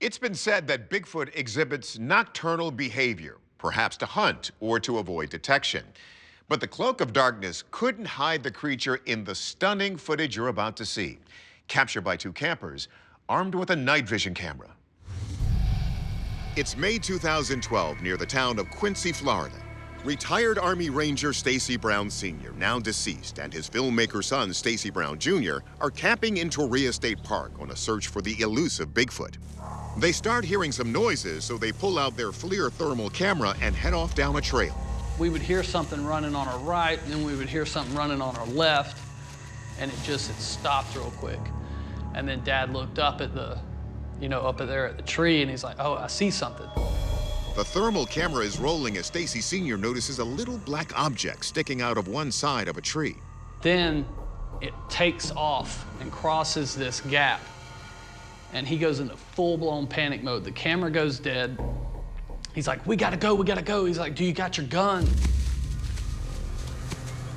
It's been said that Bigfoot exhibits nocturnal behavior, perhaps to hunt or to avoid detection. But the cloak of darkness couldn't hide the creature in the stunning footage you're about to see, captured by two campers armed with a night vision camera. It's May 2012 near the town of Quincy, Florida. Retired Army Ranger Stacy Brown Sr., now deceased, and his filmmaker son, Stacy Brown Jr., are camping in Torrey State Park on a search for the elusive Bigfoot. They start hearing some noises, so they pull out their FLIR thermal camera and head off down a trail. We would hear something running on our right, and then we would hear something running on our left, and it stopped real quick. And then Dad looked up at the, up there at the tree, and he's like, oh, I see something. The thermal camera is rolling as Stacy Sr. notices a little black object sticking out of one side of a tree. Then it takes off and crosses this gap, and he goes into full-blown panic mode. The camera goes dead. He's like, we gotta go, we gotta go. He's like, do you got your gun?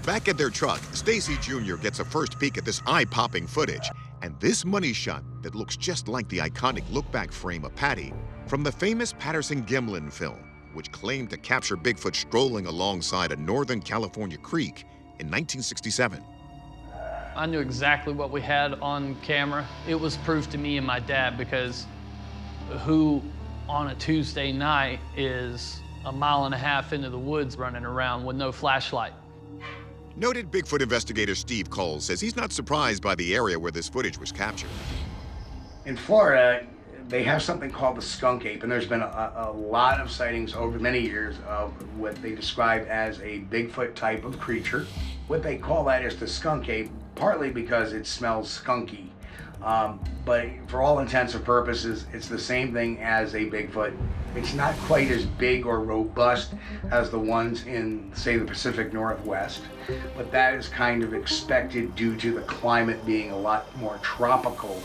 Back at their truck, Stacy Jr. gets a first peek at this eye-popping footage, and this money shot that looks just like the iconic look-back frame of Patty from the famous Patterson-Gimlin film, which claimed to capture Bigfoot strolling alongside a Northern California creek in 1967. I knew exactly what we had on camera. It was proof to me and my dad, because who on a Tuesday night is a mile and a half into the woods running around with no flashlight? Noted Bigfoot investigator Steve Cole says he's not surprised by the area where this footage was captured. In Florida, they have something called the skunk ape, and there's been a lot of sightings over many years of what they describe as a Bigfoot type of creature. What they call that is the skunk ape, partly because it smells skunky. But for all intents and purposes, it's the same thing as a Bigfoot. It's not quite as big or robust as the ones in, say, the Pacific Northwest, but that is kind of expected due to the climate being a lot more tropical.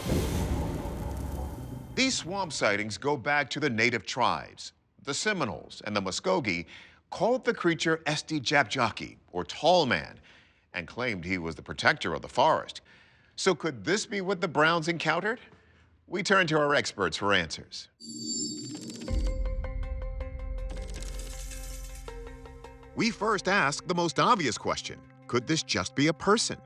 These swamp sightings go back to the native tribes. The Seminoles and the Muskogee called the creature Esti Jabjaki, or Tall Man, and claimed he was the protector of the forest. So could this be what the Browns encountered? We turn to our experts for answers. We first ask the most obvious question. Could this just be a person?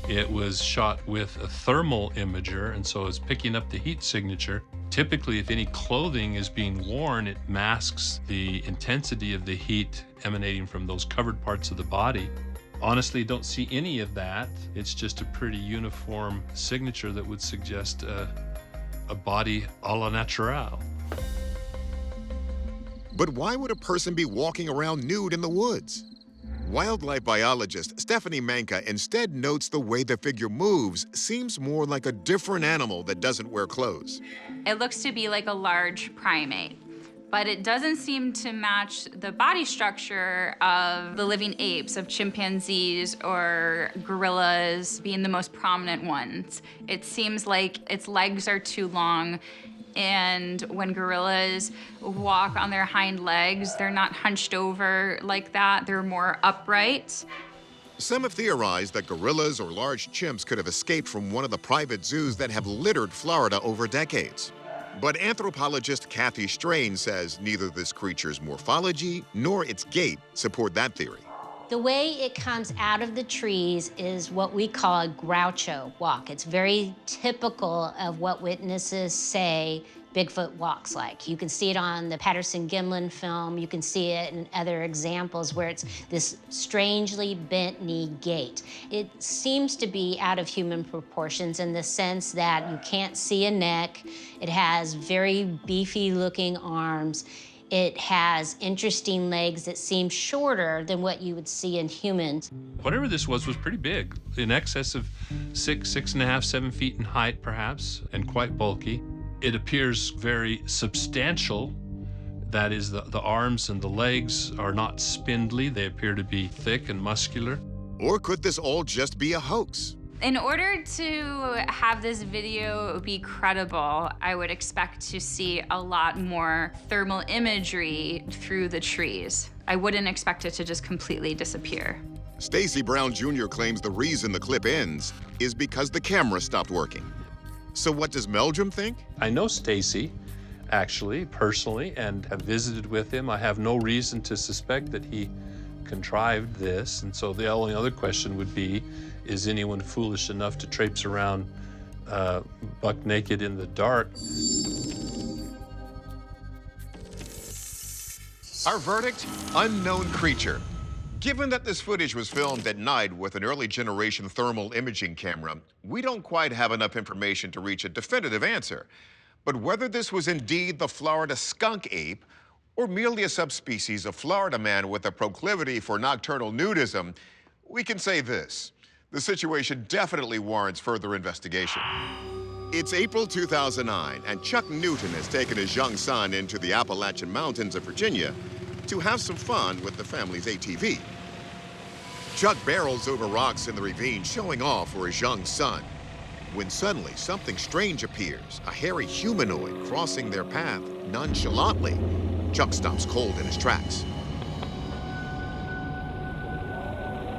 It was shot with a thermal imager, and so it's picking up the heat signature. Typically, if any clothing is being worn, it masks the intensity of the heat emanating from those covered parts of the body. Honestly, don't see any of that. It's just a pretty uniform signature that would suggest a body a la natural. But why would a person be walking around nude in the woods? Wildlife biologist Stephanie Manka instead notes the way the figure moves seems more like a different animal that doesn't wear clothes. It looks to be like a large primate, but it doesn't seem to match the body structure of the living apes, of chimpanzees or gorillas being the most prominent ones. It seems like its legs are too long, and when gorillas walk on their hind legs, they're not hunched over like that, they're more upright. Some have theorized that gorillas or large chimps could have escaped from one of the private zoos that have littered Florida over decades. But anthropologist Kathy Strain says neither this creature's morphology nor its gait support that theory. The way it comes out of the trees is what we call a groucho walk. It's very typical of what witnesses say Bigfoot walks like. You can see it on the Patterson-Gimlin film. You can see it in other examples where it's this strangely bent knee gait. It seems to be out of human proportions in the sense that you can't see a neck. It has very beefy looking arms. It has interesting legs that seem shorter than what you would see in humans. Whatever this was pretty big, in excess of 6.5, 7 feet in height perhaps, and quite bulky. It appears very substantial. That is, the arms and the legs are not spindly. They appear to be thick and muscular. Or could this all just be a hoax? In order to have this video be credible, I would expect to see a lot more thermal imagery through the trees. I wouldn't expect it to just completely disappear. Stacy Brown Jr. claims the reason the clip ends is because the camera stopped working. So what does Meldrum think? I know Stacy. actually, personally, and have visited with him. I have no reason to suspect that he contrived this. And so the only other question would be, is anyone foolish enough to traipse around buck naked in the dark? Our verdict? Unknown creature. Given that this footage was filmed at night with an early generation thermal imaging camera, we don't quite have enough information to reach a definitive answer. But whether this was indeed the Florida skunk ape or merely a subspecies of Florida man with a proclivity for nocturnal nudism, we can say this: the situation definitely warrants further investigation. It's April 2009, and Chuck Newton has taken his young son into the Appalachian Mountains of Virginia to have some fun with the family's ATV. Chuck barrels over rocks in the ravine, showing off for his young son, when suddenly something strange appears, a hairy humanoid crossing their path nonchalantly. Chuck stops cold in his tracks.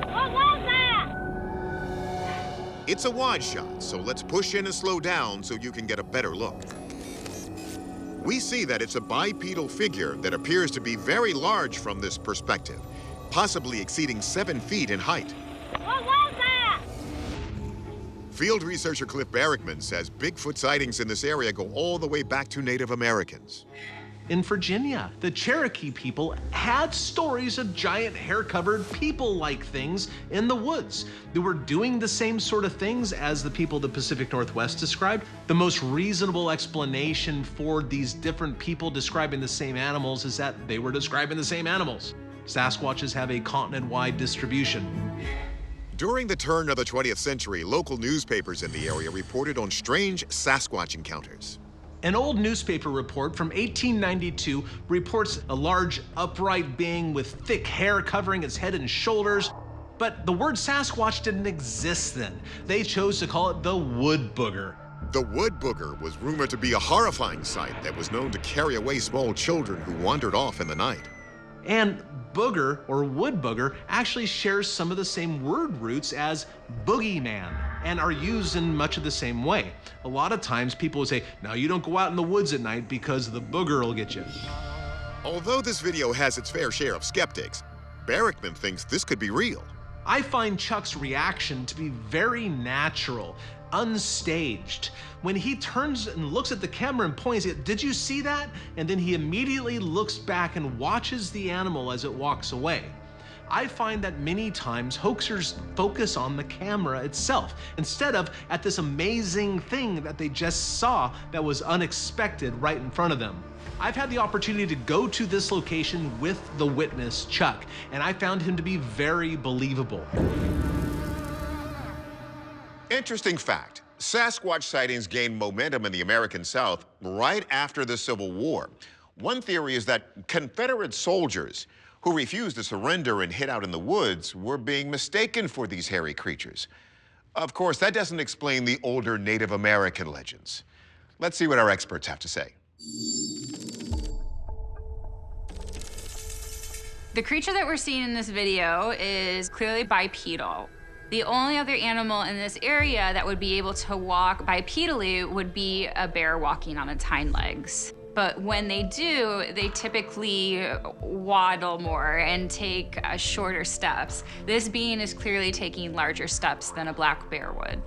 What was that? It's a wide shot, so let's push in and slow down so you can get a better look. We see that it's a bipedal figure that appears to be very large from this perspective, possibly exceeding 7 feet in height. What was that? Field researcher Cliff Barrickman says Bigfoot sightings in this area go all the way back to Native Americans. In Virginia, the Cherokee people had stories of giant hair-covered people-like things in the woods. They were doing the same sort of things as the people of the Pacific Northwest described. The most reasonable explanation for these different people describing the same animals is that they were describing the same animals. Sasquatches have a continent-wide distribution. During the turn of the 20th century, local newspapers in the area reported on strange Sasquatch encounters. An old newspaper report from 1892 reports a large upright being with thick hair covering its head and shoulders. But the word Sasquatch didn't exist then. They chose to call it the wood booger. The wood booger was rumored to be a horrifying sight that was known to carry away small children who wandered off in the night. And booger, or wood booger, actually shares some of the same word roots as boogeyman and are used in much of the same way. A lot of times people would say, now you don't go out in the woods at night because the booger will get you. Although this video has its fair share of skeptics, Barrickman thinks this could be real. I find Chuck's reaction to be very natural, unstaged. When he turns and looks at the camera and points, did you see that? And then he immediately looks back and watches the animal as it walks away. I find that many times hoaxers focus on the camera itself instead of at this amazing thing that they just saw that was unexpected right in front of them. I've had the opportunity to go to this location with the witness, Chuck, and I found him to be very believable. Interesting fact, Sasquatch sightings gained momentum in the American South right after the Civil War. One theory is that Confederate soldiers who refused to surrender and hid out in the woods were being mistaken for these hairy creatures. Of course, that doesn't explain the older Native American legends. Let's see what our experts have to say. The creature that we're seeing in this video is clearly bipedal. The only other animal in this area that would be able to walk bipedally would be a bear walking on its hind legs. But when they do, they typically waddle more and take shorter steps. This being is clearly taking larger steps than a black bear would.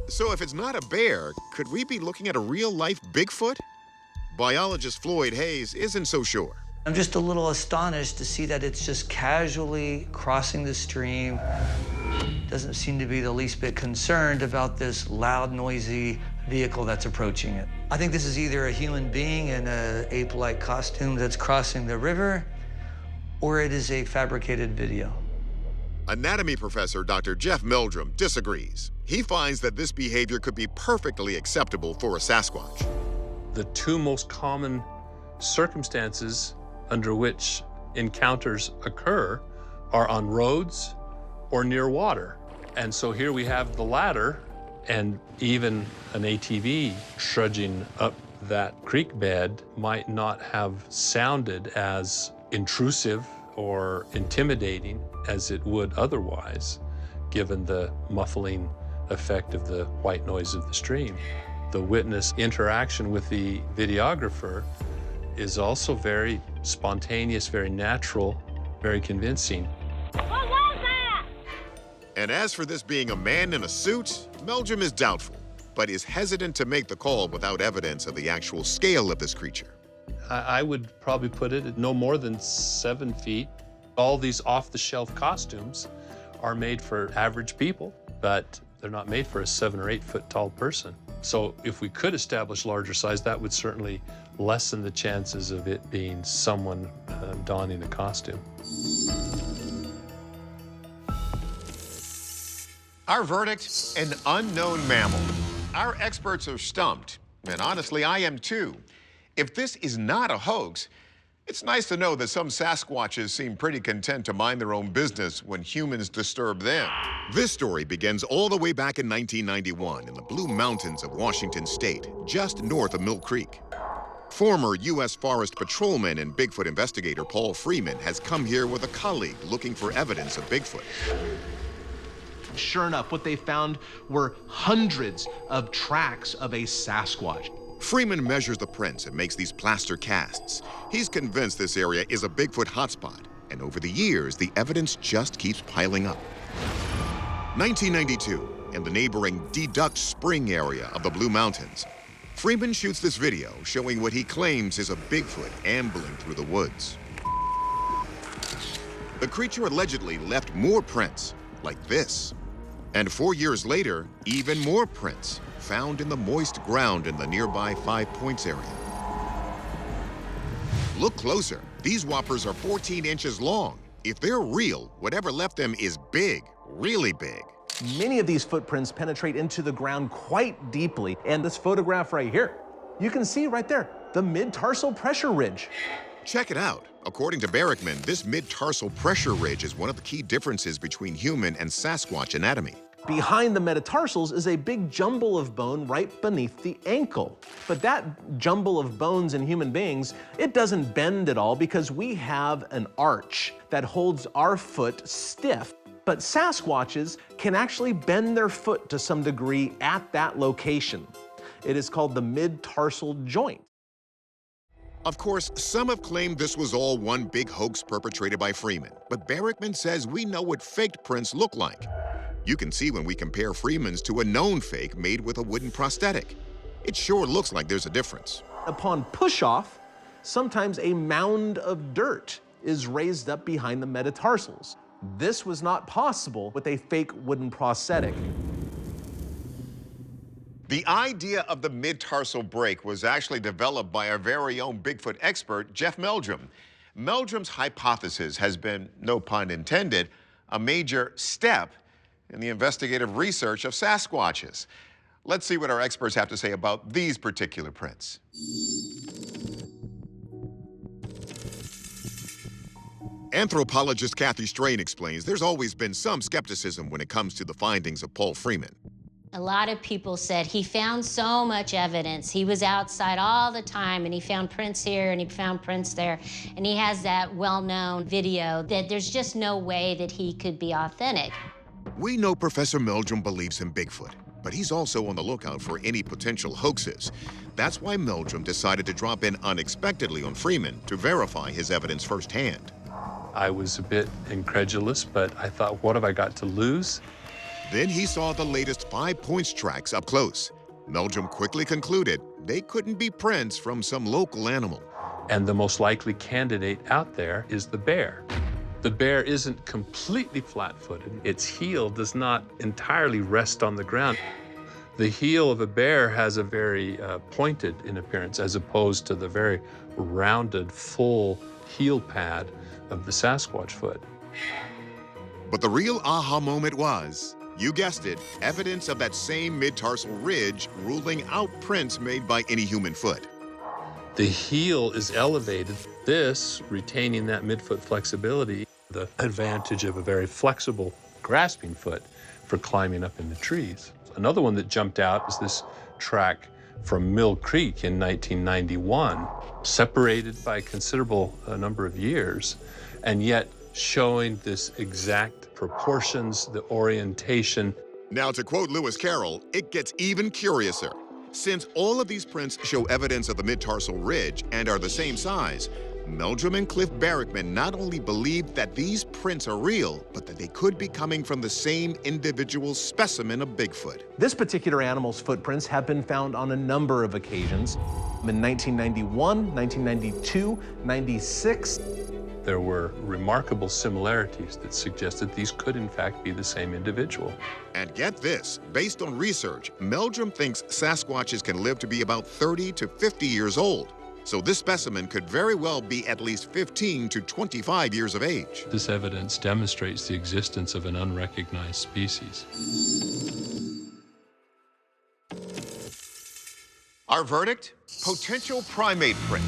So if it's not a bear, could we be looking at a real-life Bigfoot? Biologist Floyd Hayes isn't so sure. I'm just a little astonished to see that it's just casually crossing the stream. Doesn't seem to be the least bit concerned about this loud, noisy vehicle that's approaching it. I think this is either a human being in an ape-like costume that's crossing the river, or it is a fabricated video. Anatomy professor Dr. Jeff Meldrum disagrees. He finds that this behavior could be perfectly acceptable for a Sasquatch. The two most common circumstances under which encounters occur are on roads or near water. And so here we have the latter, and even an ATV trudging up that creek bed might not have sounded as intrusive or intimidating as it would otherwise, given the muffling effect of the white noise of the stream. The witness interaction with the videographer is also very spontaneous, very natural, very convincing. What was that? And as for this being a man in a suit, Meldrum is doubtful, but is hesitant to make the call without evidence of the actual scale of this creature. I would probably put it at no more than 7 feet. All these off-the-shelf costumes are made for average people, but they're not made for a 7 or 8 foot tall person. So if we could establish larger size, that would certainly lessen the chances of it being someone donning a costume. Our verdict, an unknown mammal. Our experts are stumped, and honestly, I am too. If this is not a hoax, it's nice to know that some Sasquatches seem pretty content to mind their own business when humans disturb them. This story begins all the way back in 1991 in the Blue Mountains of Washington State, just north of Mill Creek. Former U.S. Forest Patrolman and Bigfoot investigator Paul Freeman has come here with a colleague looking for evidence of Bigfoot. Sure enough, what they found were hundreds of tracks of a Sasquatch. Freeman measures the prints and makes these plaster casts. He's convinced this area is a Bigfoot hotspot, and over the years, the evidence just keeps piling up. 1992, in the neighboring Deduct Spring area of the Blue Mountains, Freeman shoots this video showing what he claims is a Bigfoot ambling through the woods. The creature allegedly left more prints, like this. And 4 years later, even more prints found in the moist ground in the nearby 5 Points area. Look closer. These whoppers are 14 inches long. If they're real, whatever left them is big, really big. Many of these footprints penetrate into the ground quite deeply. And this photograph right here, you can see right there, the mid-tarsal pressure ridge. Check it out. According to Barrickman, this mid-tarsal pressure ridge is one of the key differences between human and Sasquatch anatomy. Behind the metatarsals is a big jumble of bone right beneath the ankle. But that jumble of bones in human beings, it doesn't bend at all because we have an arch that holds our foot stiff. But Sasquatches can actually bend their foot to some degree at that location. It is called the mid-tarsal joint. Of course, some have claimed this was all one big hoax perpetrated by Freeman, but Barrickman says we know what faked prints look like. You can see when we compare Freeman's to a known fake made with a wooden prosthetic. It sure looks like there's a difference. Upon push-off, sometimes a mound of dirt is raised up behind the metatarsals. This was not possible with a fake wooden prosthetic. The idea of the mid-tarsal break was actually developed by our very own Bigfoot expert, Jeff Meldrum. Meldrum's hypothesis has been, no pun intended, a major step in the investigative research of Sasquatches. Let's see what our experts have to say about these particular prints. Anthropologist Kathy Strain explains there's always been some skepticism when it comes to the findings of Paul Freeman. A lot of people said he found so much evidence. He was outside all the time, and he found prints here, and he found prints there. And he has that well-known video that there's just no way that he could be authentic. We know Professor Meldrum believes in Bigfoot, but he's also on the lookout for any potential hoaxes. That's why Meldrum decided to drop in unexpectedly on Freeman to verify his evidence firsthand. I was a bit incredulous, but I thought, what have I got to lose? Then he saw the latest 5 Points tracks up close. Meldrum quickly concluded they couldn't be prints from some local animal. And the most likely candidate out there is the bear. The bear isn't completely flat-footed. Its heel does not entirely rest on the ground. The heel of a bear has a very pointed in appearance as opposed to the very rounded, full heel pad of the Sasquatch foot. But the real aha moment was, you guessed it, evidence of that same mid-tarsal ridge ruling out prints made by any human foot. The heel is elevated, this retaining that midfoot flexibility, the advantage of a very flexible grasping foot for climbing up into trees. Another one that jumped out is this track from Mill Creek in 1991, separated by a considerable number of years, and yet showing this exact proportions, the orientation. Now, to quote Lewis Carroll, it gets even curiouser. Since all of these prints show evidence of the Midtarsal ridge and are the same size, Meldrum and Cliff Barrickman not only believed that these prints are real, but that they could be coming from the same individual specimen of Bigfoot. This particular animal's footprints have been found on a number of occasions. In 1991, 1992, 96. There were remarkable similarities that suggested these could in fact be the same individual. And get this, based on research, Meldrum thinks Sasquatches can live to be about 30 to 50 years old. So this specimen could very well be at least 15 to 25 years of age. This evidence demonstrates the existence of an unrecognized species. Our verdict? Potential primate print.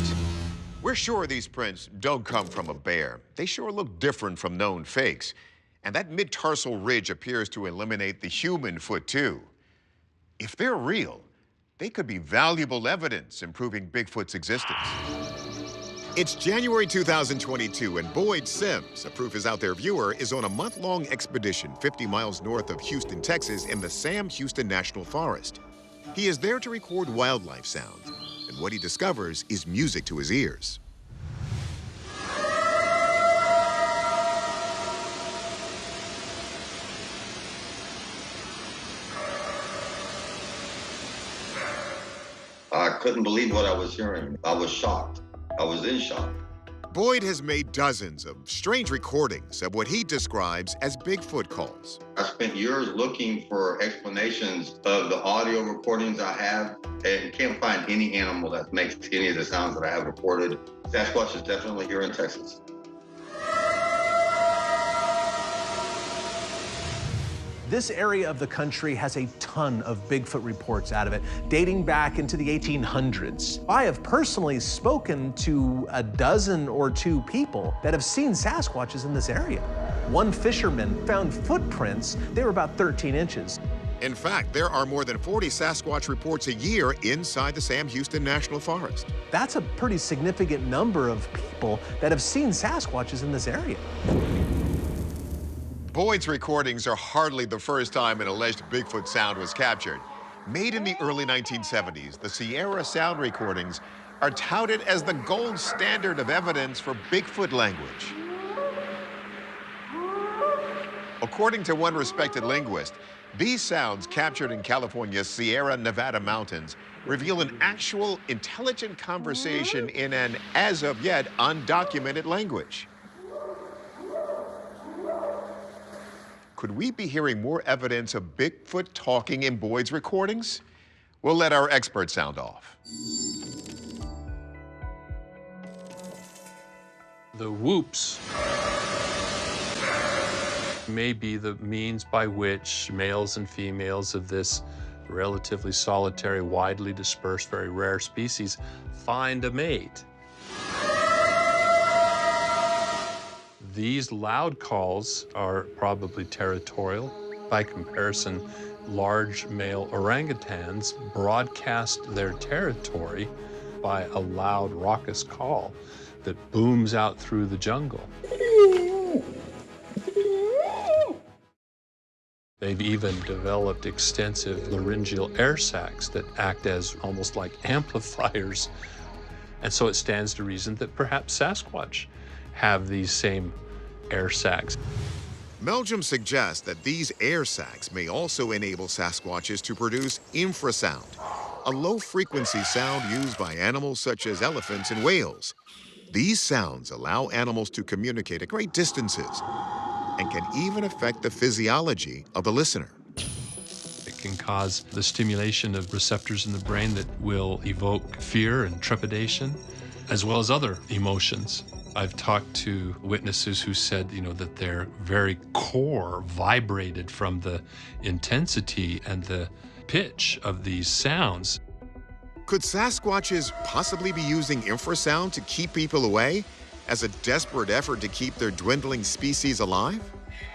We're sure these prints don't come from a bear. They sure look different from known fakes. And that mid-tarsal ridge appears to eliminate the human foot too. If they're real, they could be valuable evidence in proving Bigfoot's existence. It's January 2022, and Boyd Sims, a Proof Is Out There viewer, is on a month-long expedition 50 miles north of Houston, Texas, in the Sam Houston National Forest. He is there to record wildlife sounds, and what he discovers is music to his ears. I couldn't believe what I was hearing. I was shocked. I was in shock. Boyd has made dozens of strange recordings of what he describes as Bigfoot calls. I spent years looking for explanations of the audio recordings I have and can't find any animal that makes any of the sounds that I have recorded. Sasquatch is definitely here in Texas. This area of the country has a ton of Bigfoot reports out of it, dating back into the 1800s. I have personally spoken to a dozen or two people that have seen Sasquatches in this area. One fisherman found footprints. They were about 13 inches. In fact, there are more than 40 Sasquatch reports a year inside the Sam Houston National Forest. That's a pretty significant number of people that have seen Sasquatches in this area. Boyd's recordings are hardly the first time an alleged Bigfoot sound was captured. Made in the early 1970s, the Sierra sound recordings are touted as the gold standard of evidence for Bigfoot language. According to one respected linguist, these sounds captured in California's Sierra Nevada mountains reveal an actual intelligent conversation in an, as of yet, undocumented language. Could we be hearing more evidence of Bigfoot talking in Boyd's recordings? We'll let our expert sound off. The whoops may be the means by which males and females of this relatively solitary, widely dispersed, very rare species find a mate. These loud calls are probably territorial. By comparison, large male orangutans broadcast their territory by a loud, raucous call that booms out through the jungle. They've even developed extensive laryngeal air sacs that act as almost like amplifiers. And so it stands to reason that perhaps Sasquatch have these same air sacs. Meldrum suggests that these air sacs may also enable Sasquatches to produce infrasound, a low-frequency sound used by animals such as elephants and whales. These sounds allow animals to communicate at great distances and can even affect the physiology of the listener. It can cause the stimulation of receptors in the brain that will evoke fear and trepidation, as well as other emotions. I've talked to witnesses who said, that their very core vibrated from the intensity and the pitch of these sounds. Could Sasquatches possibly be using infrasound to keep people away as a desperate effort to keep their dwindling species alive?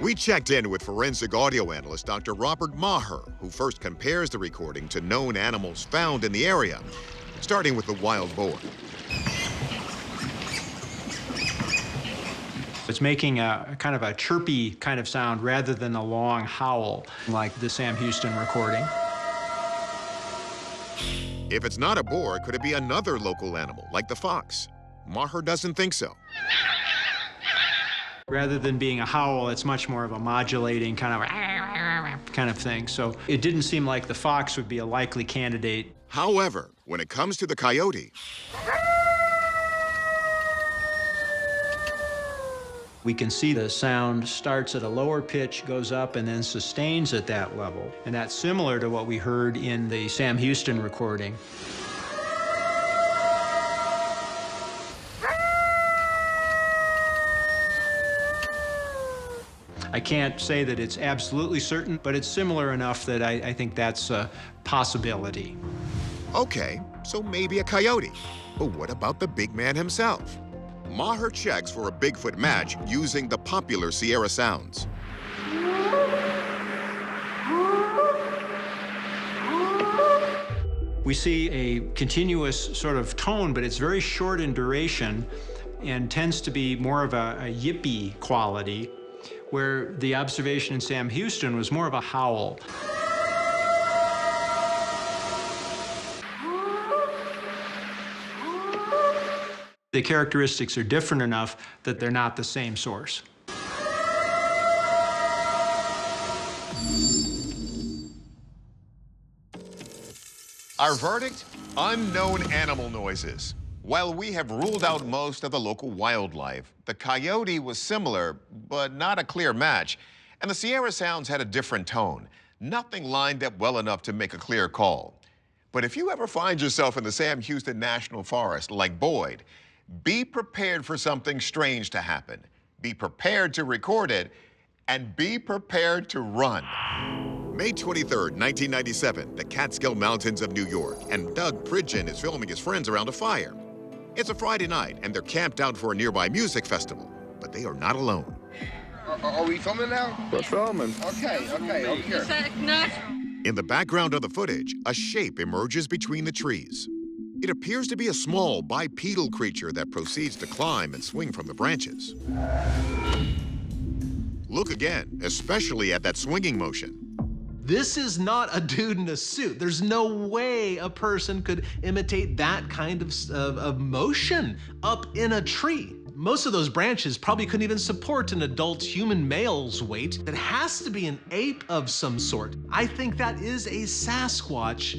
We checked in with forensic audio analyst Dr. Robert Maher, who first compares the recording to known animals found in the area, starting with the wild boar. It's making a kind of a chirpy kind of sound rather than a long howl like the Sam Houston recording. If it's not a boar, could it be another local animal, like the fox? Maher doesn't think so. Rather than being a howl, it's much more of a modulating kind of thing. So it didn't seem like the fox would be a likely candidate. However, when it comes to the coyote, we can see the sound starts at a lower pitch, goes up, and then sustains at that level. And that's similar to what we heard in the Sam Houston recording. I can't say that it's absolutely certain, but it's similar enough that I think that's a possibility. okay, so maybe a coyote. But what about the big man himself? Maher checks for a Bigfoot match using the popular Sierra sounds. We see a continuous sort of tone, but it's very short in duration and tends to be more of a yippy quality, where the observation in Sam Houston was more of a howl. The characteristics are different enough that they're not the same source. Our verdict? Unknown animal noises. While we have ruled out most of the local wildlife, the coyote was similar, but not a clear match, and the Sierra sounds had a different tone. Nothing lined up well enough to make a clear call. But if you ever find yourself in the Sam Houston National Forest, like Boyd, be prepared for something strange to happen. Be prepared to record it, and be prepared to run. May 23rd, 1997, the Catskill Mountains of New York, and Doug Pridgeon is filming his friends around a fire. It's a Friday night, and they're camped out for a nearby music festival, but they are not alone. Are we filming now? We're filming. Okay, over here. In the background of the footage, a shape emerges between the trees. It appears to be a small bipedal creature that proceeds to climb and swing from the branches. Look again, especially at that swinging motion. This is not a dude in a suit. There's no way a person could imitate that kind of motion up in a tree. Most of those branches probably couldn't even support an adult human male's weight. It has to be an ape of some sort. I think that is a Sasquatch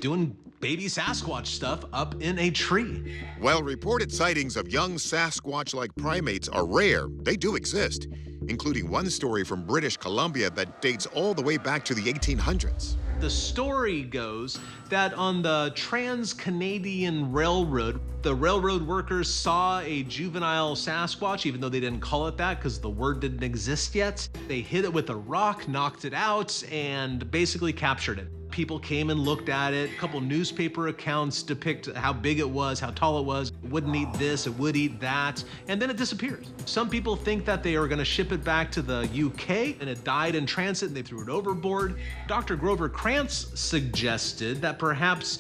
doing baby Sasquatch stuff up in a tree. While reported sightings of young Sasquatch-like primates are rare, they do exist, including one story from British Columbia that dates all the way back to the 1800s. The story goes that on the Trans-Canadian Railroad, the railroad workers saw a juvenile Sasquatch, even though they didn't call it that because the word didn't exist yet. They hit it with a rock, knocked it out, and basically captured it. People came and looked at it. A couple newspaper accounts depict how big it was, how tall it was. It wouldn't eat this, it would eat that, and then it disappears. Some people think that they are gonna ship it back to the UK and it died in transit and they threw it overboard. Dr. Grover Krantz suggested that perhaps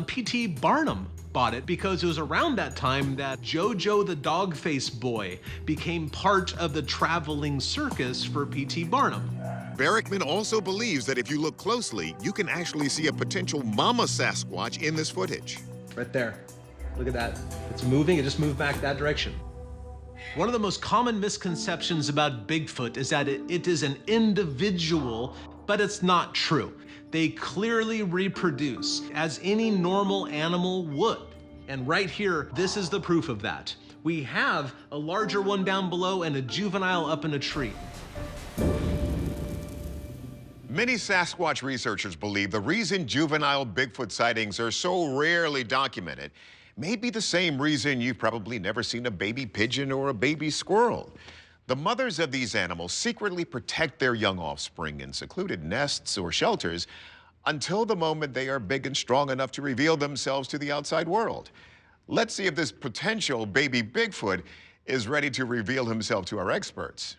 P.T. Barnum bought it because it was around that time that Jojo the Dog-Faced Boy became part of the traveling circus for P.T. Barnum. Barrickman also believes that if you look closely, you can actually see a potential mama Sasquatch in this footage. Right there. Look at that. It's moving, it just moved back that direction. One of the most common misconceptions about Bigfoot is that it is an individual, but it's not true. They clearly reproduce, as any normal animal would. And right here, this is the proof of that. We have a larger one down below and a juvenile up in a tree. Many Sasquatch researchers believe the reason juvenile Bigfoot sightings are so rarely documented may be the same reason you've probably never seen a baby pigeon or a baby squirrel. The mothers of these animals secretly protect their young offspring in secluded nests or shelters until the moment they are big and strong enough to reveal themselves to the outside world. Let's see if this potential baby Bigfoot is ready to reveal himself to our experts.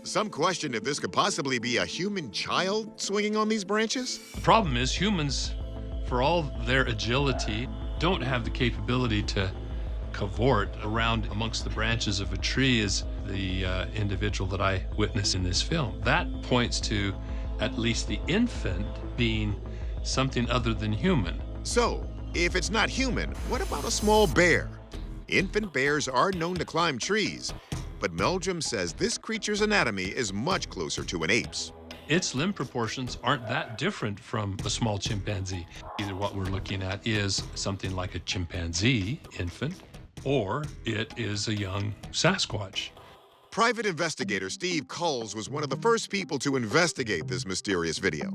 Some question if this could possibly be a human child swinging on these branches. The problem is humans, for all their agility, don't have the capability to cavort around amongst the branches of a tree as the individual that I witnessed in this film. That points to at least the infant being something other than human. So, if it's not human, what about a small bear? Infant bears are known to climb trees, but Meldrum says this creature's anatomy is much closer to an ape's. Its limb proportions aren't that different from a small chimpanzee. Either what we're looking at is something like a chimpanzee infant, or it is a young Sasquatch. Private investigator Steve Coles was one of the first people to investigate this mysterious video.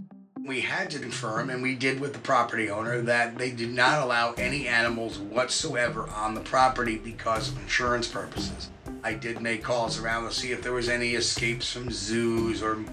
We had to confirm, and we did with the property owner, that they did not allow any animals whatsoever on the property because of insurance purposes. I did make calls around to see if there was any escapes from zoos or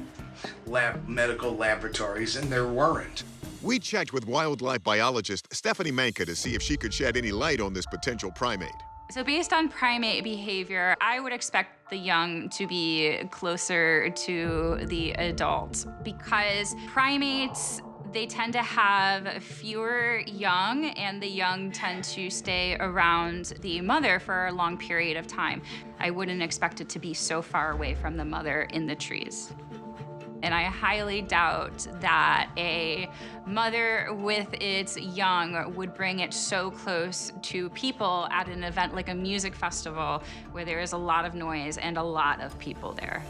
medical laboratories, and there weren't. We checked with wildlife biologist Stephanie Manka to see if she could shed any light on this potential primate. So based on primate behavior, I would expect the young to be closer to the adult because primates, they tend to have fewer young, and the young tend to stay around the mother for a long period of time. I wouldn't expect it to be so far away from the mother in the trees. And I highly doubt that a mother with its young would bring it so close to people at an event like a music festival where there is a lot of noise and a lot of people there.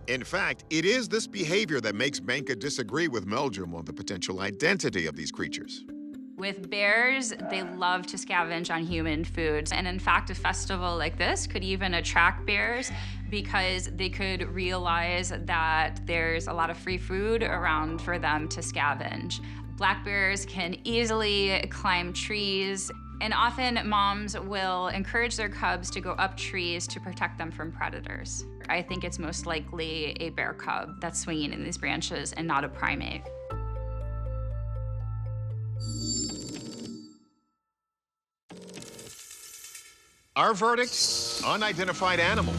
In fact, it is this behavior that makes Manka disagree with Meldrum on the potential identity of these creatures. With bears, they love to scavenge on human foods. And in fact, a festival like this could even attract bears because they could realize that there's a lot of free food around for them to scavenge. Black bears can easily climb trees, and often moms will encourage their cubs to go up trees to protect them from predators. I think it's most likely a bear cub that's swinging in these branches and not a primate. Our verdict? Unidentified animal.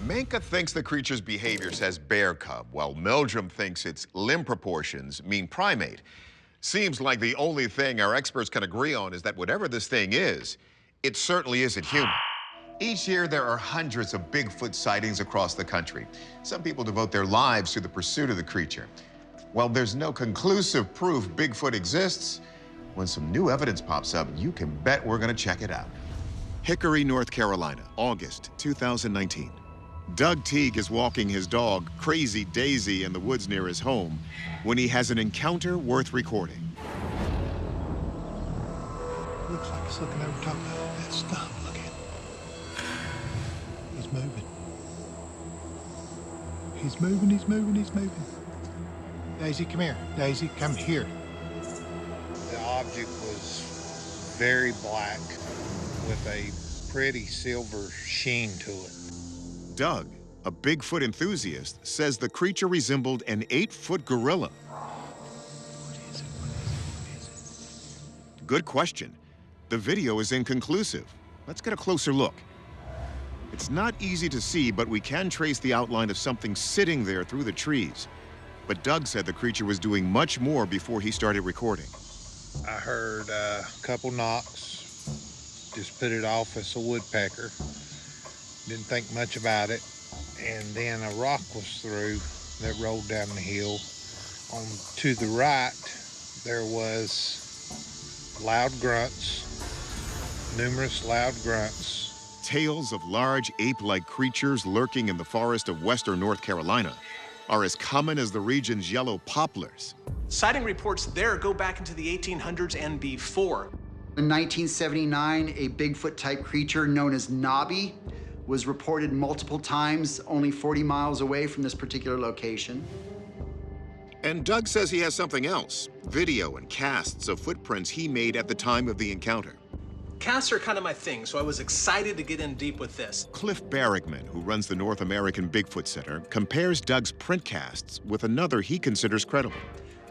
Manka thinks the creature's behavior says bear cub, while Meldrum thinks its limb proportions mean primate. Seems like the only thing our experts can agree on is that whatever this thing is, it certainly isn't human. Each year, there are hundreds of Bigfoot sightings across the country. Some people devote their lives to the pursuit of the creature. While there's no conclusive proof Bigfoot exists, when some new evidence pops up, you can bet we're gonna check it out. Hickory, North Carolina, August 2019. Doug Teague is walking his dog, Crazy Daisy, in the woods near his home when he has an encounter worth recording. Looks like it's looking over top of that stump. Look at it. He's moving. He's moving, he's moving, he's moving. Daisy, come here. Daisy, come here. The object was very black with a pretty silver sheen to it. Doug, a Bigfoot enthusiast, says the creature resembled an 8-foot gorilla. What is it? What is it? What is it? Good question. The video is inconclusive. Let's get a closer look. It's not easy to see, but we can trace the outline of something sitting there through the trees. But Doug said the creature was doing much more before he started recording. I heard a couple knocks. Just put it off as a woodpecker. Didn't think much about it. And then a rock was through that rolled down the hill. On to the right, there was loud grunts, numerous loud grunts. Tales of large ape-like creatures lurking in the forest of western North Carolina are as common as the region's yellow poplars. Sighting reports there go back into the 1800s and before. In 1979, a Bigfoot-type creature known as Nobby was reported multiple times only 40 miles away from this particular location. And Doug says he has something else, video and casts of footprints he made at the time of the encounter. Casts are kind of my thing, so I was excited to get in deep with this. Cliff Barrickman, who runs the North American Bigfoot Center, compares Doug's print casts with another he considers credible.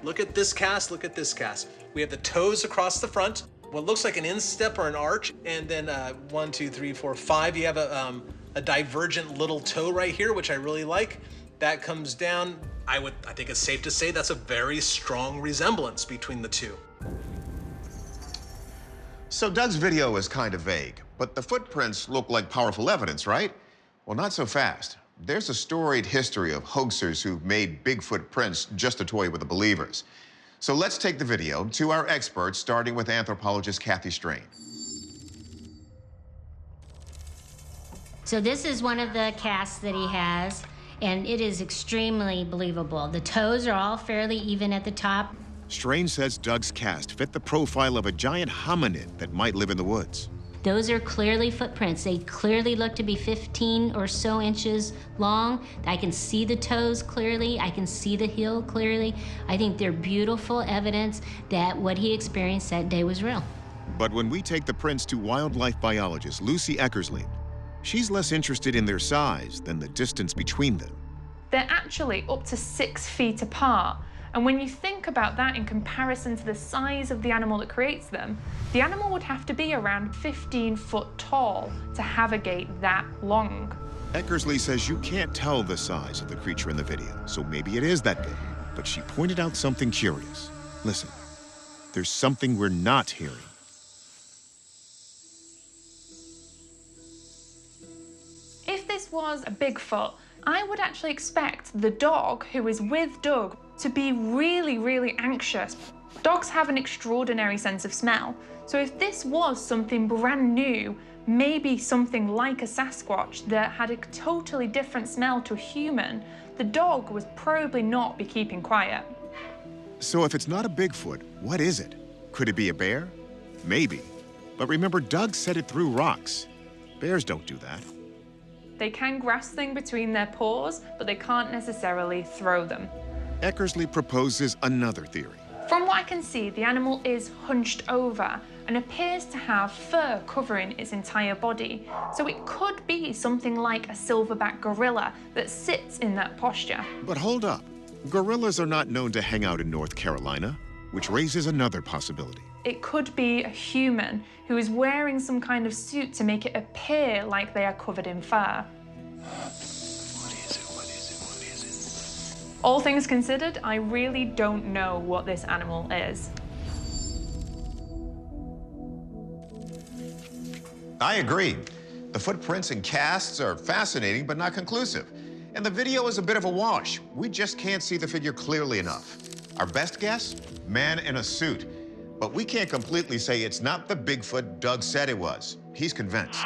Look at this cast, look at this cast. We have the toes across the front, what looks like an instep or an arch, and then 1, 2, 3, 4, 5. You have a divergent little toe right here, which I really like. That comes down. I think it's safe to say that's a very strong resemblance between the two. So Doug's video is kind of vague, but the footprints look like powerful evidence, right? Well, not so fast. There's a storied history of hoaxers who've made Bigfoot prints just a toy with the believers. So let's take the video to our experts, starting with anthropologist Kathy Strain. So this is one of the casts that he has, and it is extremely believable. The toes are all fairly even at the top. Strain says Doug's cast fit the profile of a giant hominid that might live in the woods. Those are clearly footprints. They clearly look to be 15 or so inches long. I can see the toes clearly. I can see the heel clearly. I think they're beautiful evidence that what he experienced that day was real. But when we take the prints to wildlife biologist Lucy Eckersley, she's less interested in their size than the distance between them. They're actually up to 6 feet apart. And when you think about that in comparison to the size of the animal that creates them, the animal would have to be around 15 foot tall to have a gait that long. Eckersley says you can't tell the size of the creature in the video, so maybe it is that big. But she pointed out something curious. Listen, there's something we're not hearing. If this was a Bigfoot, I would actually expect the dog who is with Doug to be really, really anxious. Dogs have an extraordinary sense of smell. So if this was something brand new, maybe something like a Sasquatch that had a totally different smell to a human, the dog would probably not be keeping quiet. So if it's not a Bigfoot, what is it? Could it be a bear? Maybe. But remember, Doug said it threw rocks. Bears don't do that. They can grasp things between their paws, but they can't necessarily throw them. Eckersley proposes another theory. From what I can see, the animal is hunched over and appears to have fur covering its entire body. So it could be something like a silverback gorilla that sits in that posture. But hold up. Gorillas are not known to hang out in North Carolina, which raises another possibility. It could be a human who is wearing some kind of suit to make it appear like they are covered in fur. All things considered, I really don't know what this animal is. I agree. The footprints and casts are fascinating, but not conclusive. And the video is a bit of a wash. We just can't see the figure clearly enough. Our best guess? Man in a suit. But we can't completely say it's not the Bigfoot Doug said it was. He's convinced.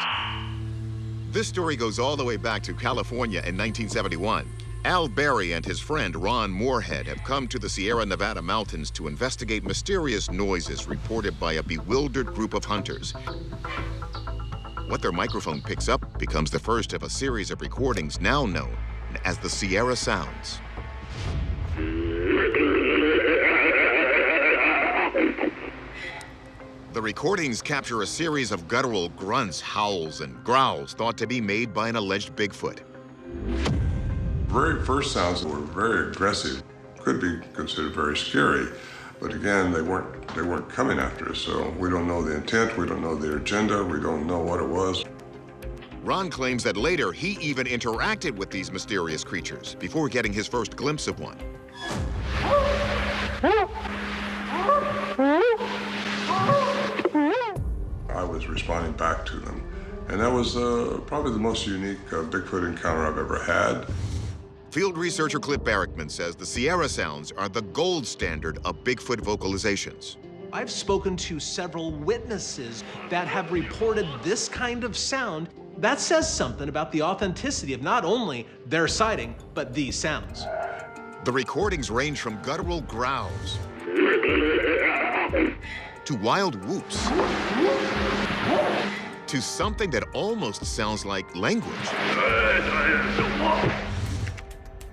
This story goes all the way back to California in 1971. Al Berry and his friend Ron Moorhead have come to the Sierra Nevada mountains to investigate mysterious noises reported by a bewildered group of hunters. What their microphone picks up becomes the first of a series of recordings now known as the Sierra Sounds. The recordings capture a series of guttural grunts, howls, and growls thought to be made by an alleged Bigfoot. Very first sounds were very aggressive, could be considered very scary, but again, they weren't coming after us, so we don't know the intent, we don't know their agenda, we don't know what it was. Ron claims that later he even interacted with these mysterious creatures before getting his first glimpse of one. I was responding back to them, and that was probably the most unique Bigfoot encounter I've ever had. Field researcher Cliff Barrickman says the Sierra Sounds are the gold standard of Bigfoot vocalizations. I've spoken to several witnesses that have reported this kind of sound. That says something about the authenticity of not only their sighting, but these sounds. The recordings range from guttural growls to wild whoops to something that almost sounds like language.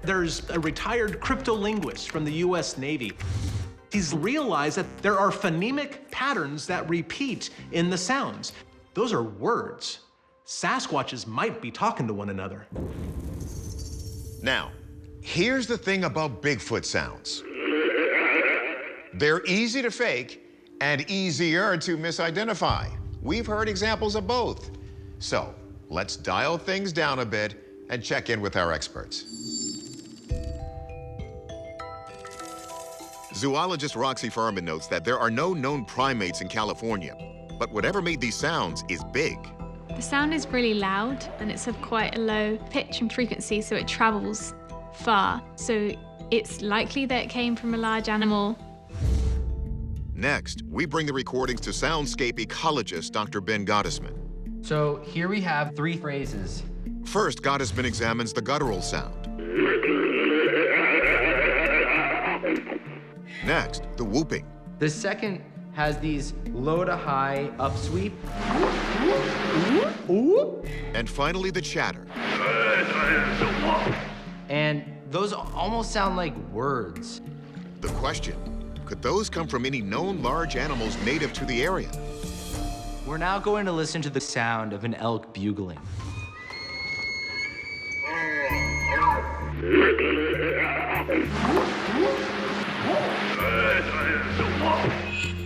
There's a retired cryptolinguist from the US Navy. He's realized that there are phonemic patterns that repeat in the sounds. Those are words. Sasquatches might be talking to one another. Now, here's the thing about Bigfoot sounds. They're easy to fake and easier to misidentify. We've heard examples of both. So let's dial things down a bit and check in with our experts. Zoologist Roxy Furman notes that there are no known primates in California, but whatever made these sounds is big. The sound is really loud and it's of quite a low pitch and frequency, so it travels far. So it's likely that it came from a large animal. Next, we bring the recordings to soundscape ecologist Dr. Ben Gottesman. So here we have 3 phrases. First, Gottesman examines the guttural sound. Next, the whooping. The second has these low to high upsweep. And finally, the chatter. And those almost sound like words. The question, could those come from any known large animals native to the area? We're now going to listen to the sound of an elk bugling.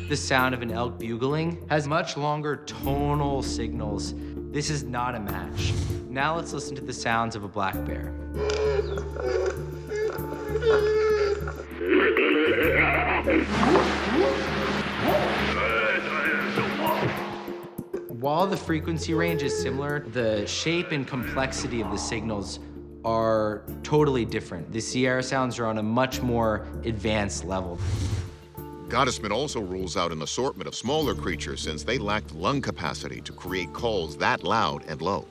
The sound of an elk bugling has much longer tonal signals. This is not a match. Now let's listen to the sounds of a black bear. While the frequency range is similar, the shape and complexity of the signals are totally different. The Sierra sounds are on a much more advanced level. Gottesman also rules out an assortment of smaller creatures since they lacked lung capacity to create calls that loud and low.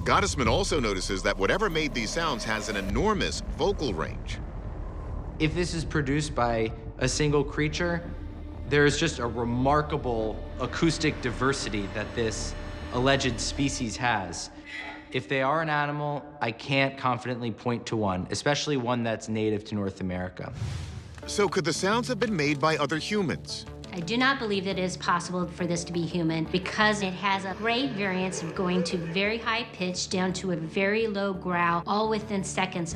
Gottesman also notices that whatever made these sounds has an enormous vocal range. If this is produced by a single creature, there's just a remarkable acoustic diversity that this alleged species has. If they are an animal, I can't confidently point to one, especially one that's native to North America. So could the sounds have been made by other humans? I do not believe that it is possible for this to be human because it has a great variance of going to very high pitch down to a very low growl, all within seconds.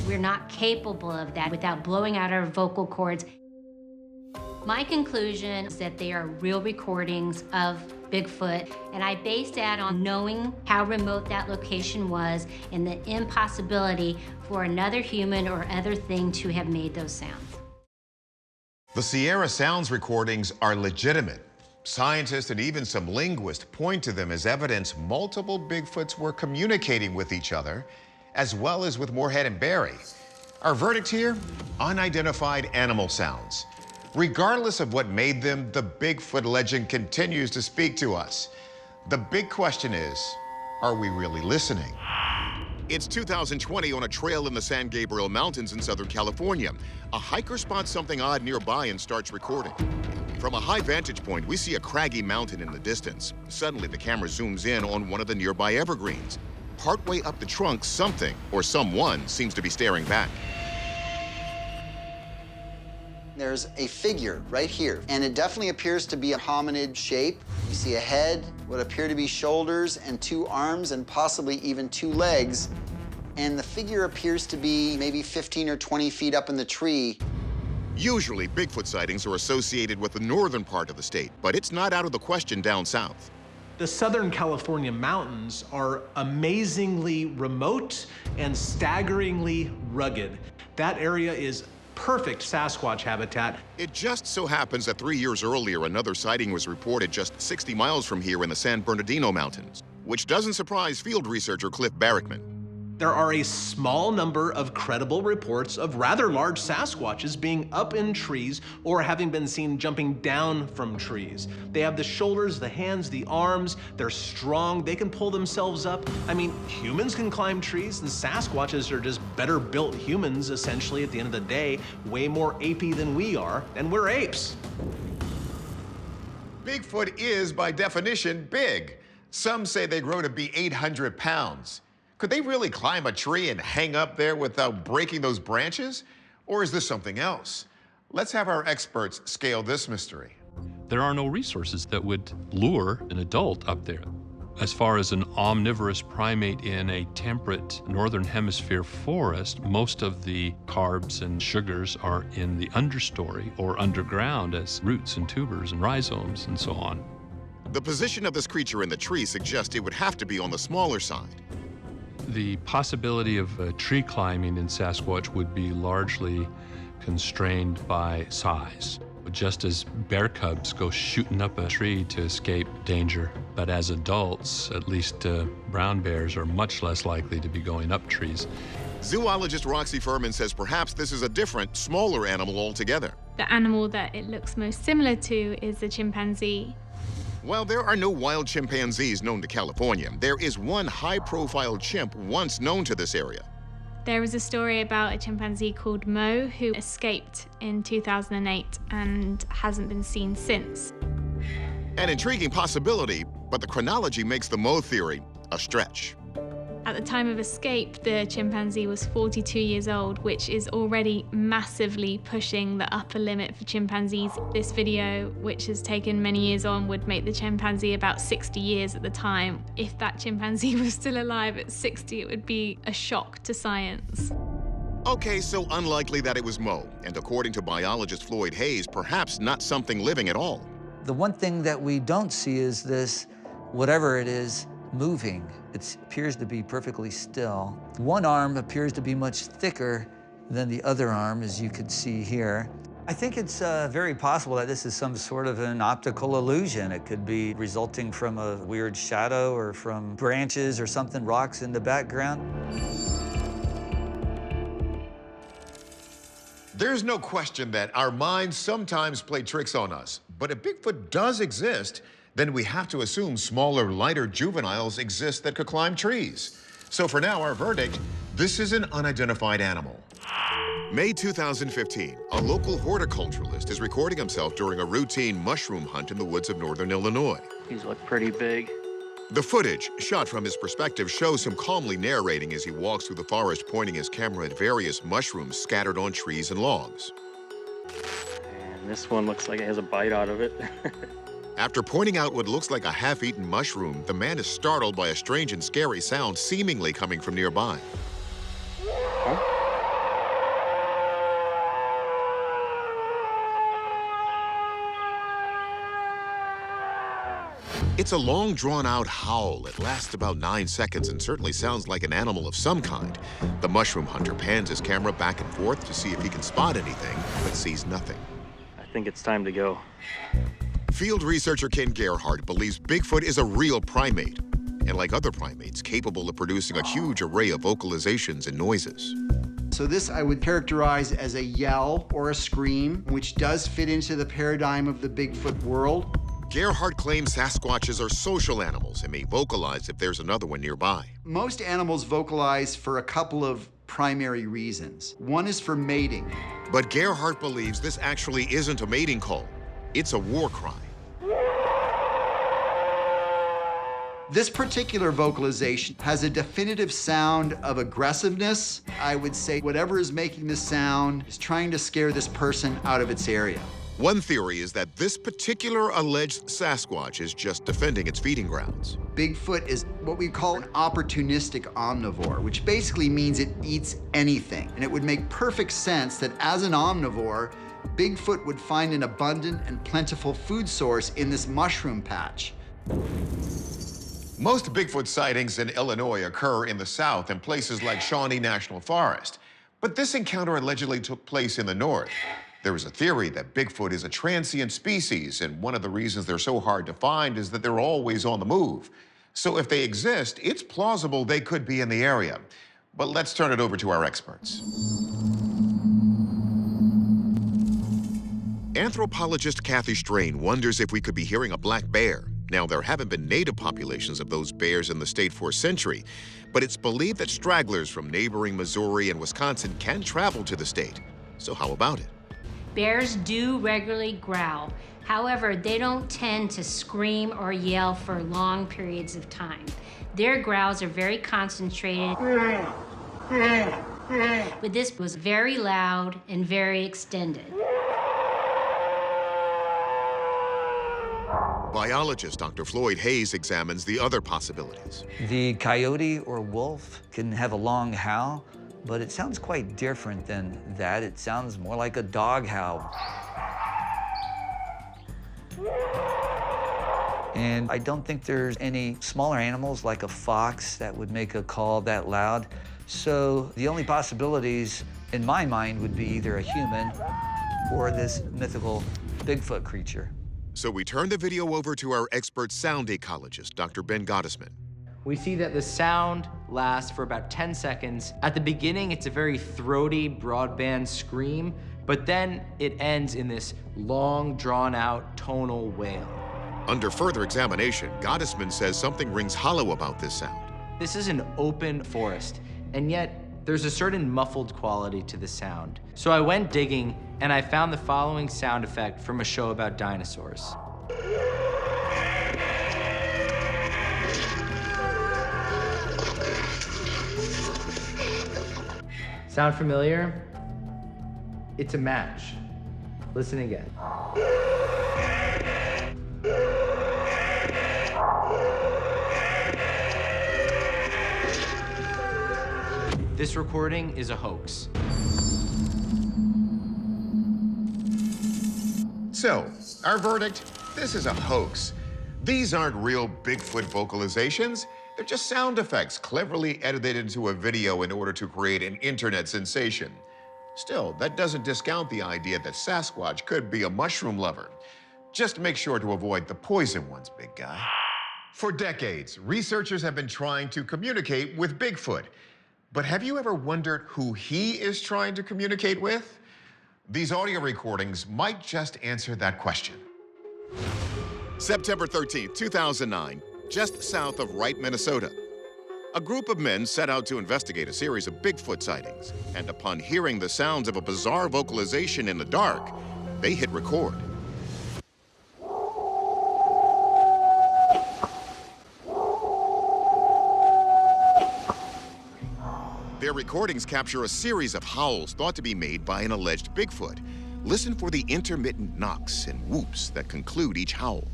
We're not capable of that without blowing out our vocal cords. My conclusion is that they are real recordings of Bigfoot, and I based that on knowing how remote that location was and the impossibility for another human or other thing to have made those sounds. The Sierra Sounds recordings are legitimate. Scientists and even some linguists point to them as evidence multiple Bigfoots were communicating with each other, as well as with Moorhead and Barry. Our verdict here, unidentified animal sounds. Regardless of what made them, the Bigfoot legend continues to speak to us. The big question is, are we really listening? It's 2020 on a trail in the San Gabriel Mountains in Southern California. A hiker spots something odd nearby and starts recording. From a high vantage point, we see a craggy mountain in the distance. Suddenly, the camera zooms in on one of the nearby evergreens. Partway up the trunk, something or someone seems to be staring back. There's a figure right here, and it definitely appears to be a hominid shape. You see a head, what appear to be shoulders, and 2 arms, and possibly even 2 legs. And the figure appears to be maybe 15 or 20 feet up in the tree. Usually, Bigfoot sightings are associated with the northern part of the state, but it's not out of the question down south. The Southern California mountains are amazingly remote and staggeringly rugged. That area is perfect Sasquatch habitat. It just so happens that 3 years earlier, another sighting was reported just 60 miles from here in the San Bernardino Mountains, which doesn't surprise field researcher Cliff Barrickman. There are a small number of credible reports of rather large Sasquatches being up in trees or having been seen jumping down from trees. They have the shoulders, the hands, the arms, they're strong, they can pull themselves up. I mean, humans can climb trees, and Sasquatches are just better built humans, essentially, at the end of the day, way more apey than we are, and we're apes. Bigfoot is, by definition, big. Some say they grow to be 800 pounds. Could they really climb a tree and hang up there without breaking those branches? Or is this something else? Let's have our experts scale this mystery. There are no resources that would lure an adult up there. As far as an omnivorous primate in a temperate northern hemisphere forest, most of the carbs and sugars are in the understory or underground as roots and tubers and rhizomes and so on. The position of this creature in the tree suggests it would have to be on the smaller side. The possibility of tree climbing in Sasquatch would be largely constrained by size. Just as bear cubs go shooting up a tree to escape danger, but as adults, at least brown bears are much less likely to be going up trees. Zoologist Roxy Furman says perhaps this is a different, smaller animal altogether. The animal that it looks most similar to is the chimpanzee. While there are no wild chimpanzees known to California, there is one high-profile chimp once known to this area. There is a story about a chimpanzee called Mo who escaped in 2008 and hasn't been seen since. An intriguing possibility, but the chronology makes the Mo theory a stretch. At the time of escape, the chimpanzee was 42 years old, which is already massively pushing the upper limit for chimpanzees. This video, which has taken many years on, would make the chimpanzee about 60 years at the time. If that chimpanzee was still alive at 60, it would be a shock to science. Okay, so unlikely that it was Mo, and according to biologist Floyd Hayes, perhaps not something living at all. The one thing that we don't see is this, whatever it is, moving. It appears to be perfectly still. One arm appears to be much thicker than the other arm, as you could see here. I think it's very possible that this is some sort of an optical illusion. It could be resulting from a weird shadow or from branches or something, rocks in the background. There's no question that our minds sometimes play tricks on us. But if Bigfoot does exist, then we have to assume smaller, lighter juveniles exist that could climb trees. So for now, our verdict, this is an unidentified animal. May 2015, a local horticulturalist is recording himself during a routine mushroom hunt in the woods of northern Illinois. These look pretty big. The footage, shot from his perspective, shows him calmly narrating as he walks through the forest, pointing his camera at various mushrooms scattered on trees and logs. And this one looks like it has a bite out of it. After pointing out what looks like a half-eaten mushroom, the man is startled by a strange and scary sound seemingly coming from nearby. Huh? It's a long, drawn-out howl. It lasts about 9 seconds and certainly sounds like an animal of some kind. The mushroom hunter pans his camera back and forth to see if he can spot anything, but sees nothing. I think it's time to go. Field researcher Ken Gerhardt believes Bigfoot is a real primate, and like other primates, capable of producing a huge array of vocalizations and noises. So this I would characterize as a yell or a scream, which does fit into the paradigm of the Bigfoot world. Gerhardt claims Sasquatches are social animals and may vocalize if there's another one nearby. Most animals vocalize for a couple of primary reasons. One is for mating. But Gerhardt believes this actually isn't a mating call. It's a war cry. This particular vocalization has a definitive sound of aggressiveness. I would say whatever is making the sound is trying to scare this person out of its area. One theory is that this particular alleged Sasquatch is just defending its feeding grounds. Bigfoot is what we call an opportunistic omnivore, which basically means it eats anything. And it would make perfect sense that as an omnivore, Bigfoot would find an abundant and plentiful food source in this mushroom patch. Most Bigfoot sightings in Illinois occur in the south in places like Shawnee National Forest. But this encounter allegedly took place in the north. There is a theory that Bigfoot is a transient species, and one of the reasons they're so hard to find is that they're always on the move. So if they exist, it's plausible they could be in the area. But let's turn it over to our experts. Anthropologist Kathy Strain wonders if we could be hearing a black bear. Now, there haven't been native populations of those bears in the state for a century, but it's believed that stragglers from neighboring Missouri and Wisconsin can travel to the state. So how about it? Bears do regularly growl. However, they don't tend to scream or yell for long periods of time. Their growls are very concentrated. But this was very loud and very extended. Biologist Dr. Floyd Hayes examines the other possibilities. The coyote or wolf can have a long howl, but it sounds quite different than that. It sounds more like a dog howl. And I don't think there's any smaller animals like a fox that would make a call that loud. So the only possibilities in my mind would be either a human or this mythical Bigfoot creature. So we turn the video over to our expert sound ecologist, Dr. Ben Gottesman. We see that the sound lasts for about 10 seconds. At the beginning, it's a very throaty, broadband scream, but then it ends in this long, drawn-out tonal wail. Under further examination, Gottesman says something rings hollow about this sound. This is an open forest, and yet there's a certain muffled quality to the sound. So I went digging, and I found the following sound effect from a show about dinosaurs. Sound familiar? It's a match. Listen again. This recording is a hoax. So, our verdict, this is a hoax. These aren't real Bigfoot vocalizations. They're just sound effects cleverly edited into a video in order to create an internet sensation. Still, that doesn't discount the idea that Sasquatch could be a mushroom lover. Just make sure to avoid the poison ones, big guy. For decades, researchers have been trying to communicate with Bigfoot. But have you ever wondered who he is trying to communicate with? These audio recordings might just answer that question. September 13th, 2009, just south of Wright, Minnesota. A group of men set out to investigate a series of Bigfoot sightings, and upon hearing the sounds of a bizarre vocalization in the dark, they hit record. Their recordings capture a series of howls thought to be made by an alleged Bigfoot. Listen for the intermittent knocks and whoops that conclude each howl.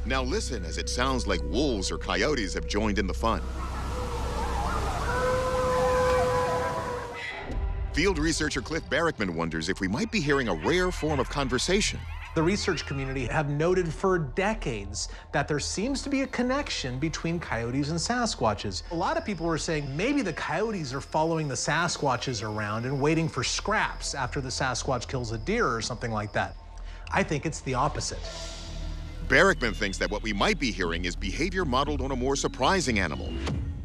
Now listen as it sounds like wolves or coyotes have joined in the fun. Field researcher Cliff Barrickman wonders if we might be hearing a rare form of conversation. The research community have noted for decades that there seems to be a connection between coyotes and Sasquatches. A lot of people were saying maybe the coyotes are following the Sasquatches around and waiting for scraps after the Sasquatch kills a deer or something like that. I think it's the opposite. Barrickman thinks that what we might be hearing is behavior modeled on a more surprising animal,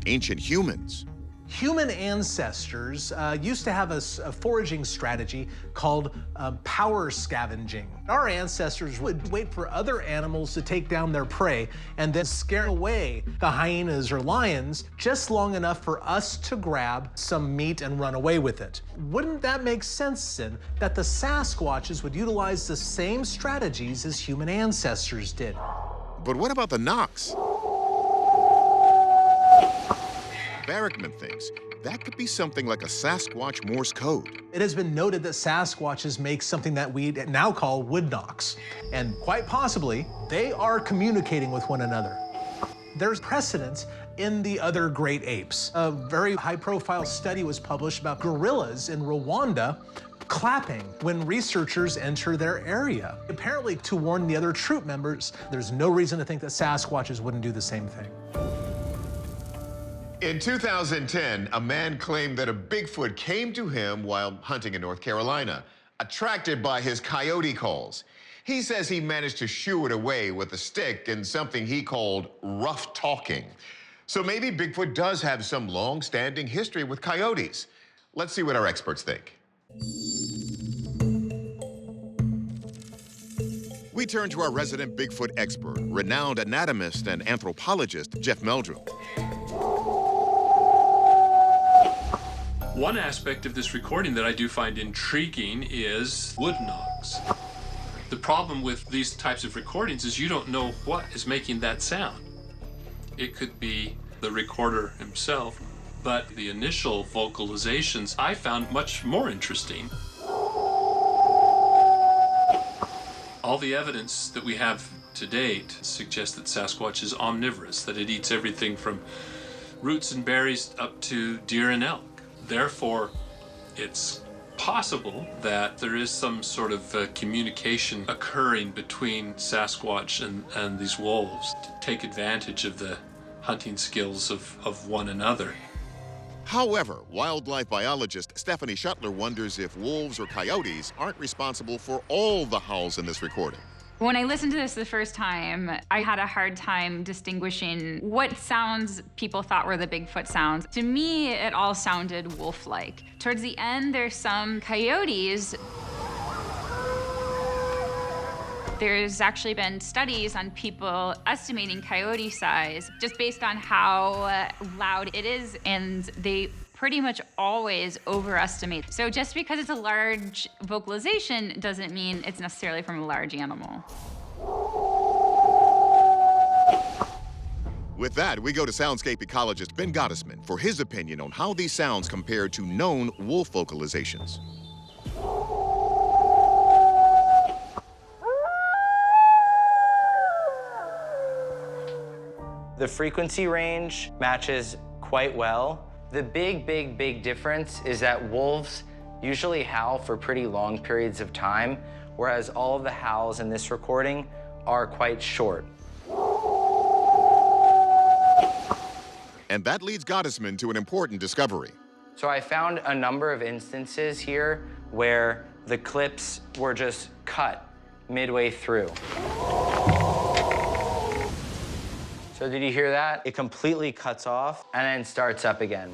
ancient humans. Human ancestors used to have a foraging strategy called power scavenging. Our ancestors would wait for other animals to take down their prey and then scare away the hyenas or lions just long enough for us to grab some meat and run away with it. Wouldn't that make sense then that the Sasquatches would utilize the same strategies as human ancestors did? But what about the knocks? Barrickman thinks that could be something like a Sasquatch Morse code. It has been noted that Sasquatches make something that we now call wood knocks. And quite possibly, they are communicating with one another. There's precedence in the other great apes. A very high-profile study was published about gorillas in Rwanda clapping when researchers enter their area, apparently to warn the other troop members. There's no reason to think that Sasquatches wouldn't do the same thing. In 2010, a man claimed that a Bigfoot came to him while hunting in North Carolina, attracted by his coyote calls. He says he managed to shoo it away with a stick and something he called rough talking. So maybe Bigfoot does have some long-standing history with coyotes. Let's see what our experts think. We turn to our resident Bigfoot expert, renowned anatomist and anthropologist, Jeff Meldrum. One aspect of this recording that I do find intriguing is wood knocks. The problem with these types of recordings is you don't know what is making that sound. It could be the recorder himself, but the initial vocalizations I found much more interesting. All the evidence that we have to date suggests that Sasquatch is omnivorous, that it eats everything from roots and berries up to deer and elk. Therefore, it's possible that there is some sort of communication occurring between Sasquatch and these wolves to take advantage of the hunting skills of one another. However, wildlife biologist Stephanie Shuttler wonders if wolves or coyotes aren't responsible for all the howls in this recording. When I listened to this the first time, I had a hard time distinguishing what sounds people thought were the Bigfoot sounds. To me, it all sounded wolf-like. Towards the end, there's some coyotes. There's actually been studies on people estimating coyote size just based on how loud it is, and they pretty much always overestimate. So just because it's a large vocalization doesn't mean it's necessarily from a large animal. With that, we go to soundscape ecologist Ben Gottesman for his opinion on how these sounds compare to known wolf vocalizations. The frequency range matches quite well. The big difference is that wolves usually howl for pretty long periods of time, whereas all of the howls in this recording are quite short. And that leads Gottesman to an important discovery. So I found a number of instances here where the clips were just cut midway through. So did you hear that? It completely cuts off and then starts up again.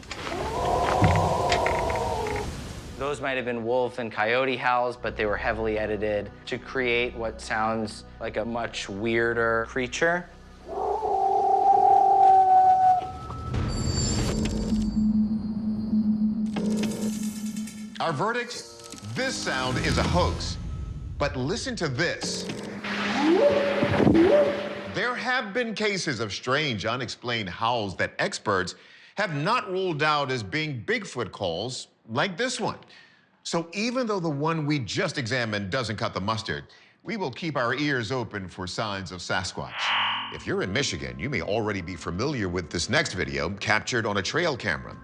Those might have been wolf and coyote howls, but they were heavily edited to create what sounds like a much weirder creature. Our verdict? This sound is a hoax. But listen to this. There have been cases of strange, unexplained howls that experts have not ruled out as being Bigfoot calls, like this one. So even though the one we just examined doesn't cut the mustard, we will keep our ears open for signs of Sasquatch. If you're in Michigan, you may already be familiar with this next video captured on a trail camera.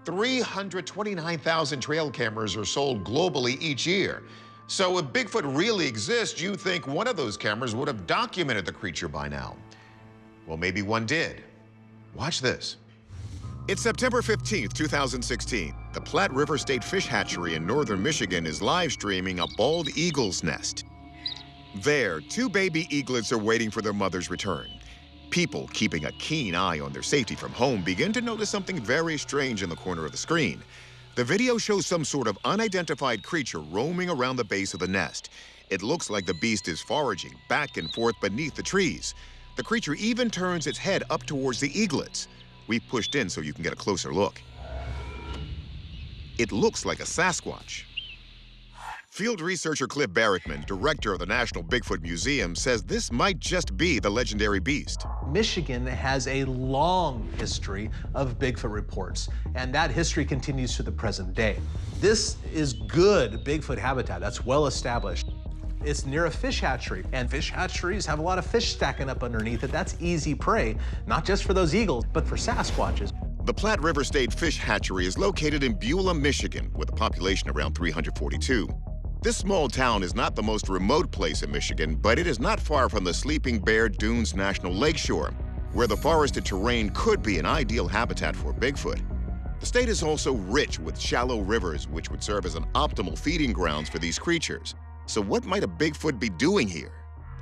329,000 trail cameras are sold globally each year. So if Bigfoot really exists, you think one of those cameras would have documented the creature by now. Well, maybe one did. Watch this. It's September 15th, 2016. The Platte River State Fish Hatchery in northern Michigan is live streaming a bald eagle's nest. There, 2 baby eaglets are waiting for their mother's return. People keeping a keen eye on their safety from home begin to notice something very strange in the corner of the screen. The video shows some sort of unidentified creature roaming around the base of the nest. It looks like the beast is foraging back and forth beneath the trees. The creature even turns its head up towards the eaglets. We pushed in so you can get a closer look. It looks like a Sasquatch. Field researcher Cliff Barrickman, director of the National Bigfoot Museum, says this might just be the legendary beast. Michigan has a long history of Bigfoot reports, and that history continues to the present day. This is good Bigfoot habitat that's well established. It's near a fish hatchery, and fish hatcheries have a lot of fish stacking up underneath it. That's easy prey, not just for those eagles, but for Sasquatches. The Platte River State Fish Hatchery is located in Beulah, Michigan, with a population around 342. This small town is not the most remote place in Michigan, but it is not far from the Sleeping Bear Dunes National Lakeshore, where the forested terrain could be an ideal habitat for Bigfoot. The state is also rich with shallow rivers, which would serve as an optimal feeding grounds for these creatures. So what might a Bigfoot be doing here?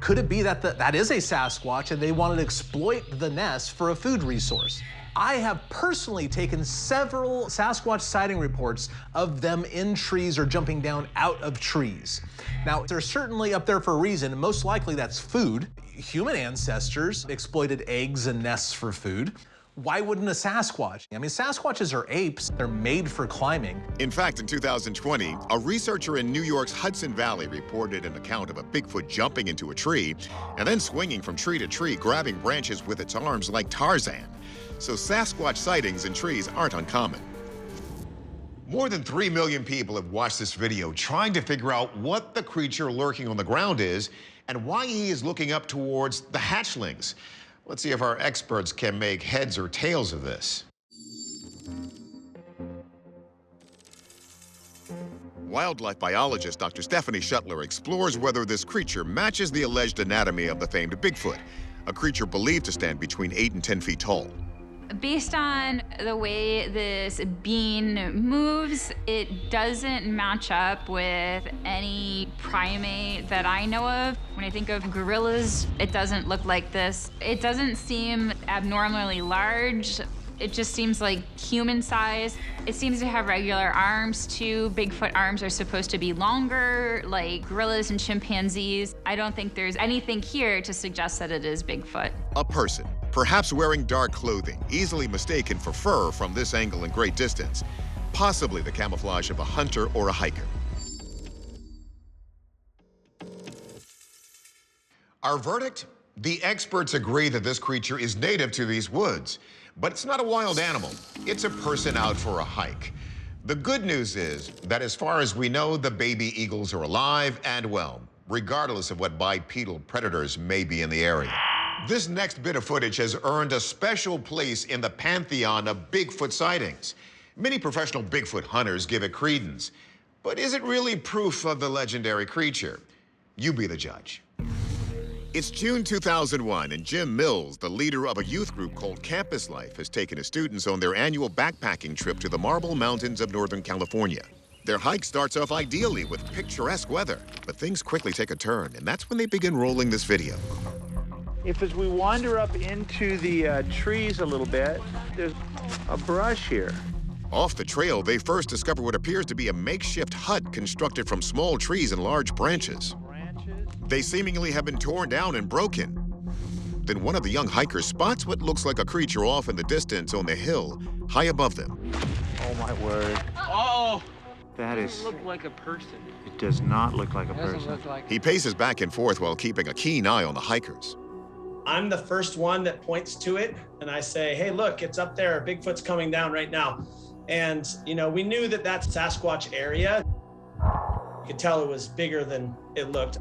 Could it be that that is a Sasquatch and they wanted to exploit the nest for a food resource? I have personally taken several Sasquatch sighting reports of them in trees or jumping down out of trees. Now, they're certainly up there for a reason, and most likely that's food. Human ancestors exploited eggs and nests for food. Why wouldn't a Sasquatch? I mean, Sasquatches are apes. They're made for climbing. In fact, in 2020, a researcher in New York's Hudson Valley reported an account of a Bigfoot jumping into a tree and then swinging from tree to tree, grabbing branches with its arms like Tarzan. So Sasquatch sightings in trees aren't uncommon. More than 3 million people have watched this video trying to figure out what the creature lurking on the ground is and why he is looking up towards the hatchlings. Let's see if our experts can make heads or tails of this. Wildlife biologist Dr. Stephanie Shuttler explores whether this creature matches the alleged anatomy of the famed Bigfoot, a creature believed to stand between 8 and 10 feet tall. Based on the way this being moves, it doesn't match up with any primate that I know of. When I think of gorillas, it doesn't look like this. It doesn't seem abnormally large. It just seems like human size. It seems to have regular arms too. Bigfoot arms are supposed to be longer, like gorillas and chimpanzees. I don't think there's anything here to suggest that it is Bigfoot. A person, perhaps wearing dark clothing, easily mistaken for fur from this angle and great distance. Possibly the camouflage of a hunter or a hiker. Our verdict? The experts agree that this creature is native to these woods. But it's not a wild animal. It's a person out for a hike. The good news is that as far as we know, the baby eagles are alive and well, regardless of what bipedal predators may be in the area. This next bit of footage has earned a special place in the pantheon of Bigfoot sightings. Many professional Bigfoot hunters give it credence. But is it really proof of the legendary creature? You be the judge. It's June 2001, and Jim Mills, the leader of a youth group called Campus Life, has taken his students on their annual backpacking trip to the Marble Mountains of Northern California. Their hike starts off ideally with picturesque weather, but things quickly take a turn, and that's when they begin rolling this video. As we wander up into the trees a little bit, there's a brush here. Off the trail, they first discover what appears to be a makeshift hut constructed from small trees and large branches. They seemingly have been torn down and broken. Then one of the young hikers spots what looks like a creature off in the distance on the hill, high above them. Oh my word. Oh! That is... It doesn't look like a person. It does not look like a person. He paces back and forth while keeping a keen eye on the hikers. I'm the first one that points to it, and I say, hey, look, it's up there. Bigfoot's coming down right now. And, you know, we knew that that's Sasquatch area. You could tell it was bigger than it looked.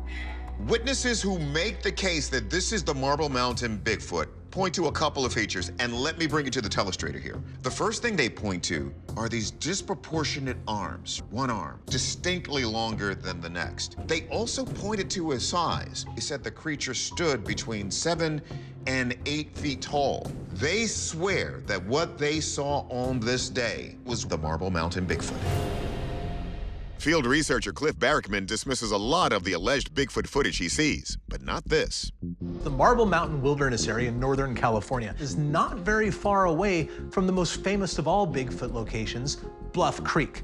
Witnesses who make the case that this is the Marble Mountain Bigfoot point to a couple of features, and let me bring it to the telestrator here. The first thing they point to are these disproportionate arms. One arm, distinctly longer than the next. They also pointed to his size. They said the creature stood between 7 and 8 feet tall. They swear that what they saw on this day was the Marble Mountain Bigfoot. Field researcher Cliff Barrickman dismisses a lot of the alleged Bigfoot footage he sees, but not this. The Marble Mountain Wilderness area in Northern California is not very far away from the most famous of all Bigfoot locations, Bluff Creek.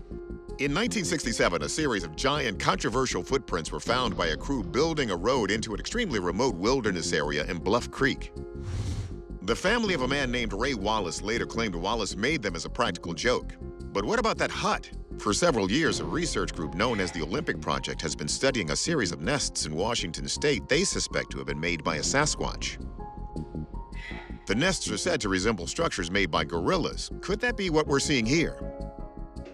In 1967, a series of giant, controversial footprints were found by a crew building a road into an extremely remote wilderness area in Bluff Creek. The family of a man named Ray Wallace later claimed Wallace made them as a practical joke. But what about that hut? For several years, a research group known as the Olympic Project has been studying a series of nests in Washington state they suspect to have been made by a Sasquatch. The nests are said to resemble structures made by gorillas. Could that be what we're seeing here?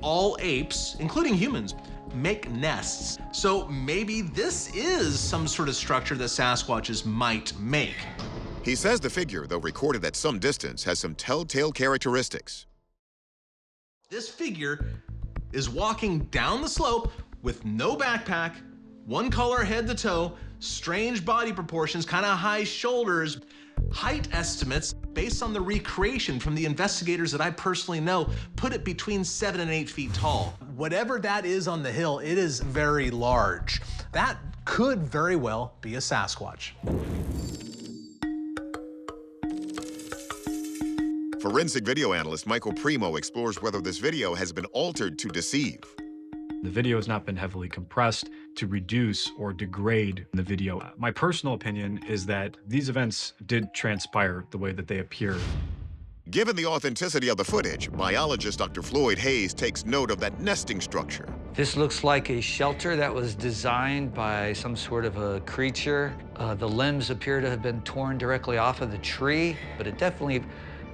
All apes, including humans, make nests. So maybe this is some sort of structure that Sasquatches might make. He says the figure, though recorded at some distance, has some telltale characteristics. This figure is walking down the slope with no backpack, one color head to toe, strange body proportions, kind of high shoulders. Height estimates, based on the recreation from the investigators that I personally know, put it between 7 and 8 feet tall. Whatever that is on the hill, it is very large. That could very well be a Sasquatch. Forensic video analyst Michael Primo explores whether this video has been altered to deceive. The video has not been heavily compressed to reduce or degrade the video. My personal opinion is that these events did transpire the way that they appear. Given the authenticity of the footage, biologist Dr. Floyd Hayes takes note of that nesting structure. This looks like a shelter that was designed by some sort of a creature. The limbs appear to have been torn directly off of the tree, but it definitely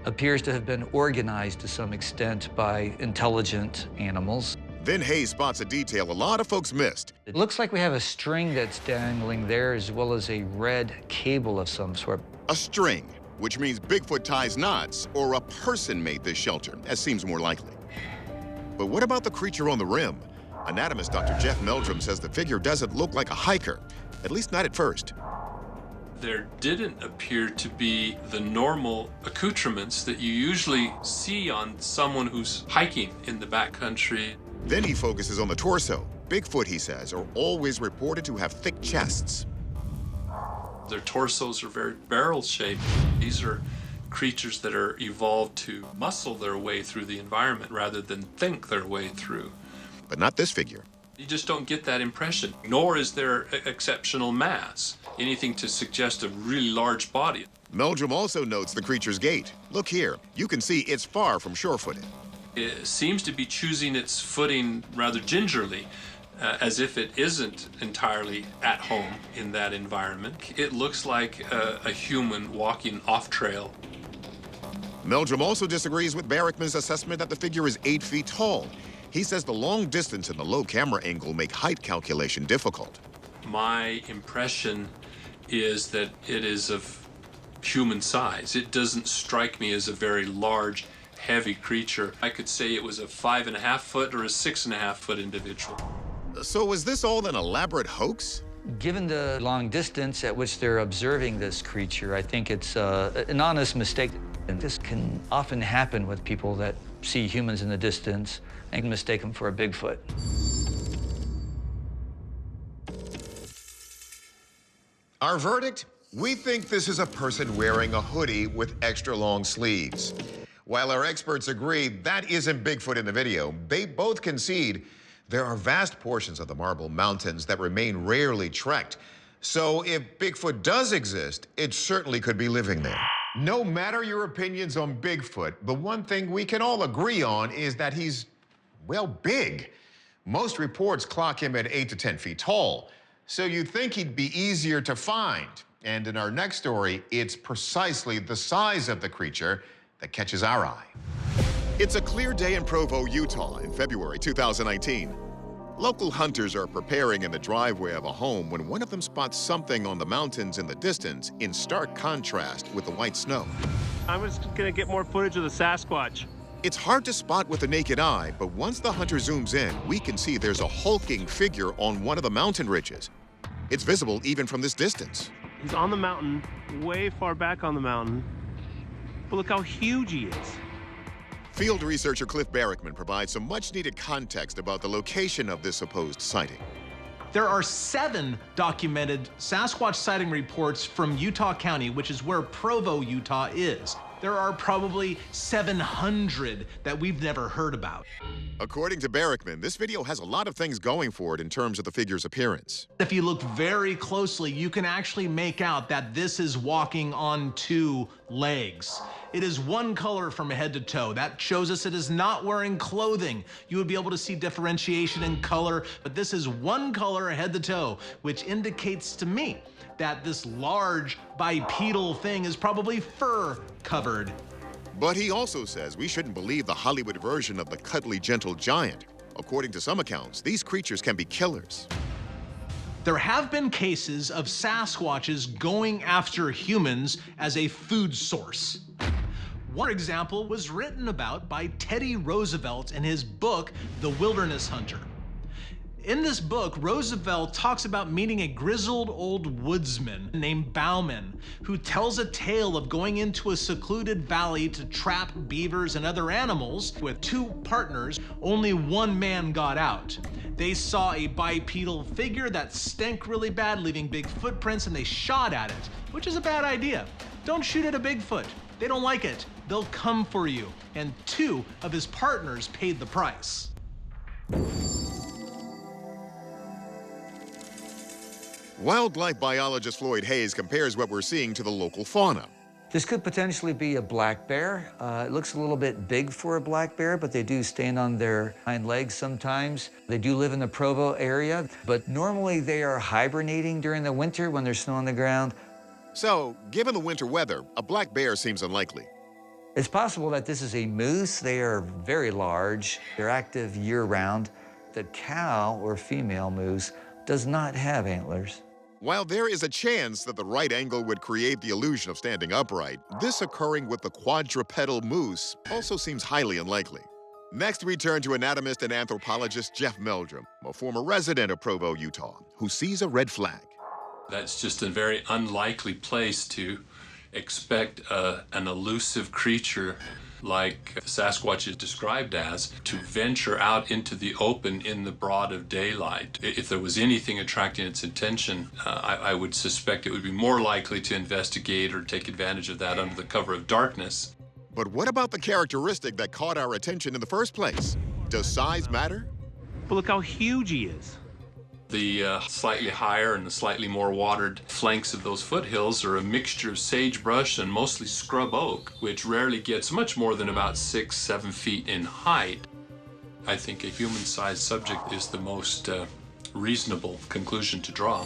appears to have been organized to some extent by intelligent animals. Then Hayes spots a detail a lot of folks missed. It looks like we have a string that's dangling there, as well as a red cable of some sort. A string, which means Bigfoot ties knots, or a person made this shelter, as seems more likely. But what about the creature on the rim? Anatomist Dr. Jeff Meldrum says the figure doesn't look like a hiker, at least not at first. There didn't appear to be the normal accoutrements that you usually see on someone who's hiking in the backcountry. Then he focuses on the torso. Bigfoot, he says, are always reported to have thick chests. Their torsos are very barrel-shaped. These are creatures that are evolved to muscle their way through the environment rather than think their way through. But not this figure. You just don't get that impression, nor is there exceptional mass, anything to suggest a really large body. Meldrum also notes the creature's gait. Look here, you can see it's far from sure-footed. It seems to be choosing its footing rather gingerly, as if it isn't entirely at home in that environment. It looks like a human walking off-trail. Meldrum also disagrees with Barrickman's assessment that the figure is 8 feet tall. He says the long distance and the low camera angle make height calculation difficult. My impression is that it is of human size. It doesn't strike me as a very large, heavy creature. I could say it was a 5.5 foot or a 6.5 foot individual. So was this all an elaborate hoax? Given the long distance at which they're observing this creature, I think it's an honest mistake. And this can often happen with people that see humans in the distance and mistake them for a Bigfoot. Our verdict? We think this is a person wearing a hoodie with extra long sleeves. While our experts agree that isn't Bigfoot in the video, they both concede there are vast portions of the Marble Mountains that remain rarely trekked. So if Bigfoot does exist, it certainly could be living there. No matter your opinions on Bigfoot, the one thing we can all agree on is that he's, well, big. Most reports clock him at 8 to 10 feet tall, so you'd think he'd be easier to find. And in our next story, it's precisely the size of the creature that catches our eye. It's a clear day in Provo, Utah in February 2019. Local hunters are preparing in the driveway of a home when one of them spots something on the mountains in the distance in stark contrast with the white snow. I'm just gonna get more footage of the Sasquatch. It's hard to spot with the naked eye, but once the hunter zooms in, we can see there's a hulking figure on one of the mountain ridges. It's visible even from this distance. He's on the mountain, way far back on the mountain. But look how huge he is. Field researcher Cliff Barrickman provides some much-needed context about the location of this supposed sighting. There are 7 documented Sasquatch sighting reports from Utah County, which is where Provo, Utah is. There are probably 700 that we've never heard about. According to Barrickman, this video has a lot of things going for it in terms of the figure's appearance. If you look very closely, you can actually make out that this is walking on 2 legs. It is one color from head to toe. That shows us it is not wearing clothing. You would be able to see differentiation in color, but this is one color head to toe, which indicates to me that this large bipedal thing is probably fur covered. But he also says we shouldn't believe the Hollywood version of the cuddly, gentle giant. According to some accounts, these creatures can be killers. There have been cases of Sasquatches going after humans as a food source. One example was written about by Teddy Roosevelt in his book, The Wilderness Hunter. In this book, Roosevelt talks about meeting a grizzled old woodsman named Bauman, who tells a tale of going into a secluded valley to trap beavers and other animals with 2 partners. Only one man got out. They saw a bipedal figure that stank really bad, leaving big footprints, and they shot at it, which is a bad idea. Don't shoot at a Bigfoot. They don't like it. They'll come for you. And 2 of his partners paid the price. Wildlife biologist Floyd Hayes compares what we're seeing to the local fauna. This could potentially be a black bear. It looks a little bit big for a black bear, but they do stand on their hind legs sometimes. They do live in the Provo area, but normally they are hibernating during the winter when there's snow on the ground. So, given the winter weather, a black bear seems unlikely. It's possible that this is a moose. They are very large. They're active year-round. The cow, or female moose, does not have antlers. While there is a chance that the right angle would create the illusion of standing upright, this occurring with the quadrupedal moose also seems highly unlikely. Next, we turn to anatomist and anthropologist Jeff Meldrum, a former resident of Provo, Utah, who sees a red flag. That's just a very unlikely place to expect an elusive creature like Sasquatch is described as to venture out into the open in the broad of daylight. If there was anything attracting its attention, I would suspect it would be more likely to investigate or take advantage of that under the cover of darkness. But what about the characteristic that caught our attention in the first place? Does size matter? But look how huge he is. The slightly higher and the slightly more watered flanks of those foothills are a mixture of sagebrush and mostly scrub oak, which rarely gets much more than about 6-7 feet in height. I think a human-sized subject is the most reasonable conclusion to draw.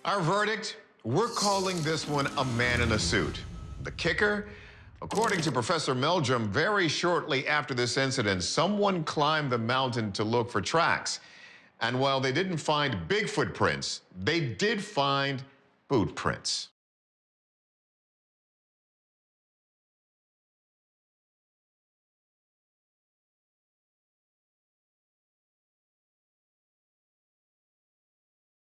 Our verdict, we're calling this one a man in a suit. The kicker? According to Professor Meldrum, very shortly after this incident, someone climbed the mountain to look for tracks. And while they didn't find big footprints, they did find boot prints.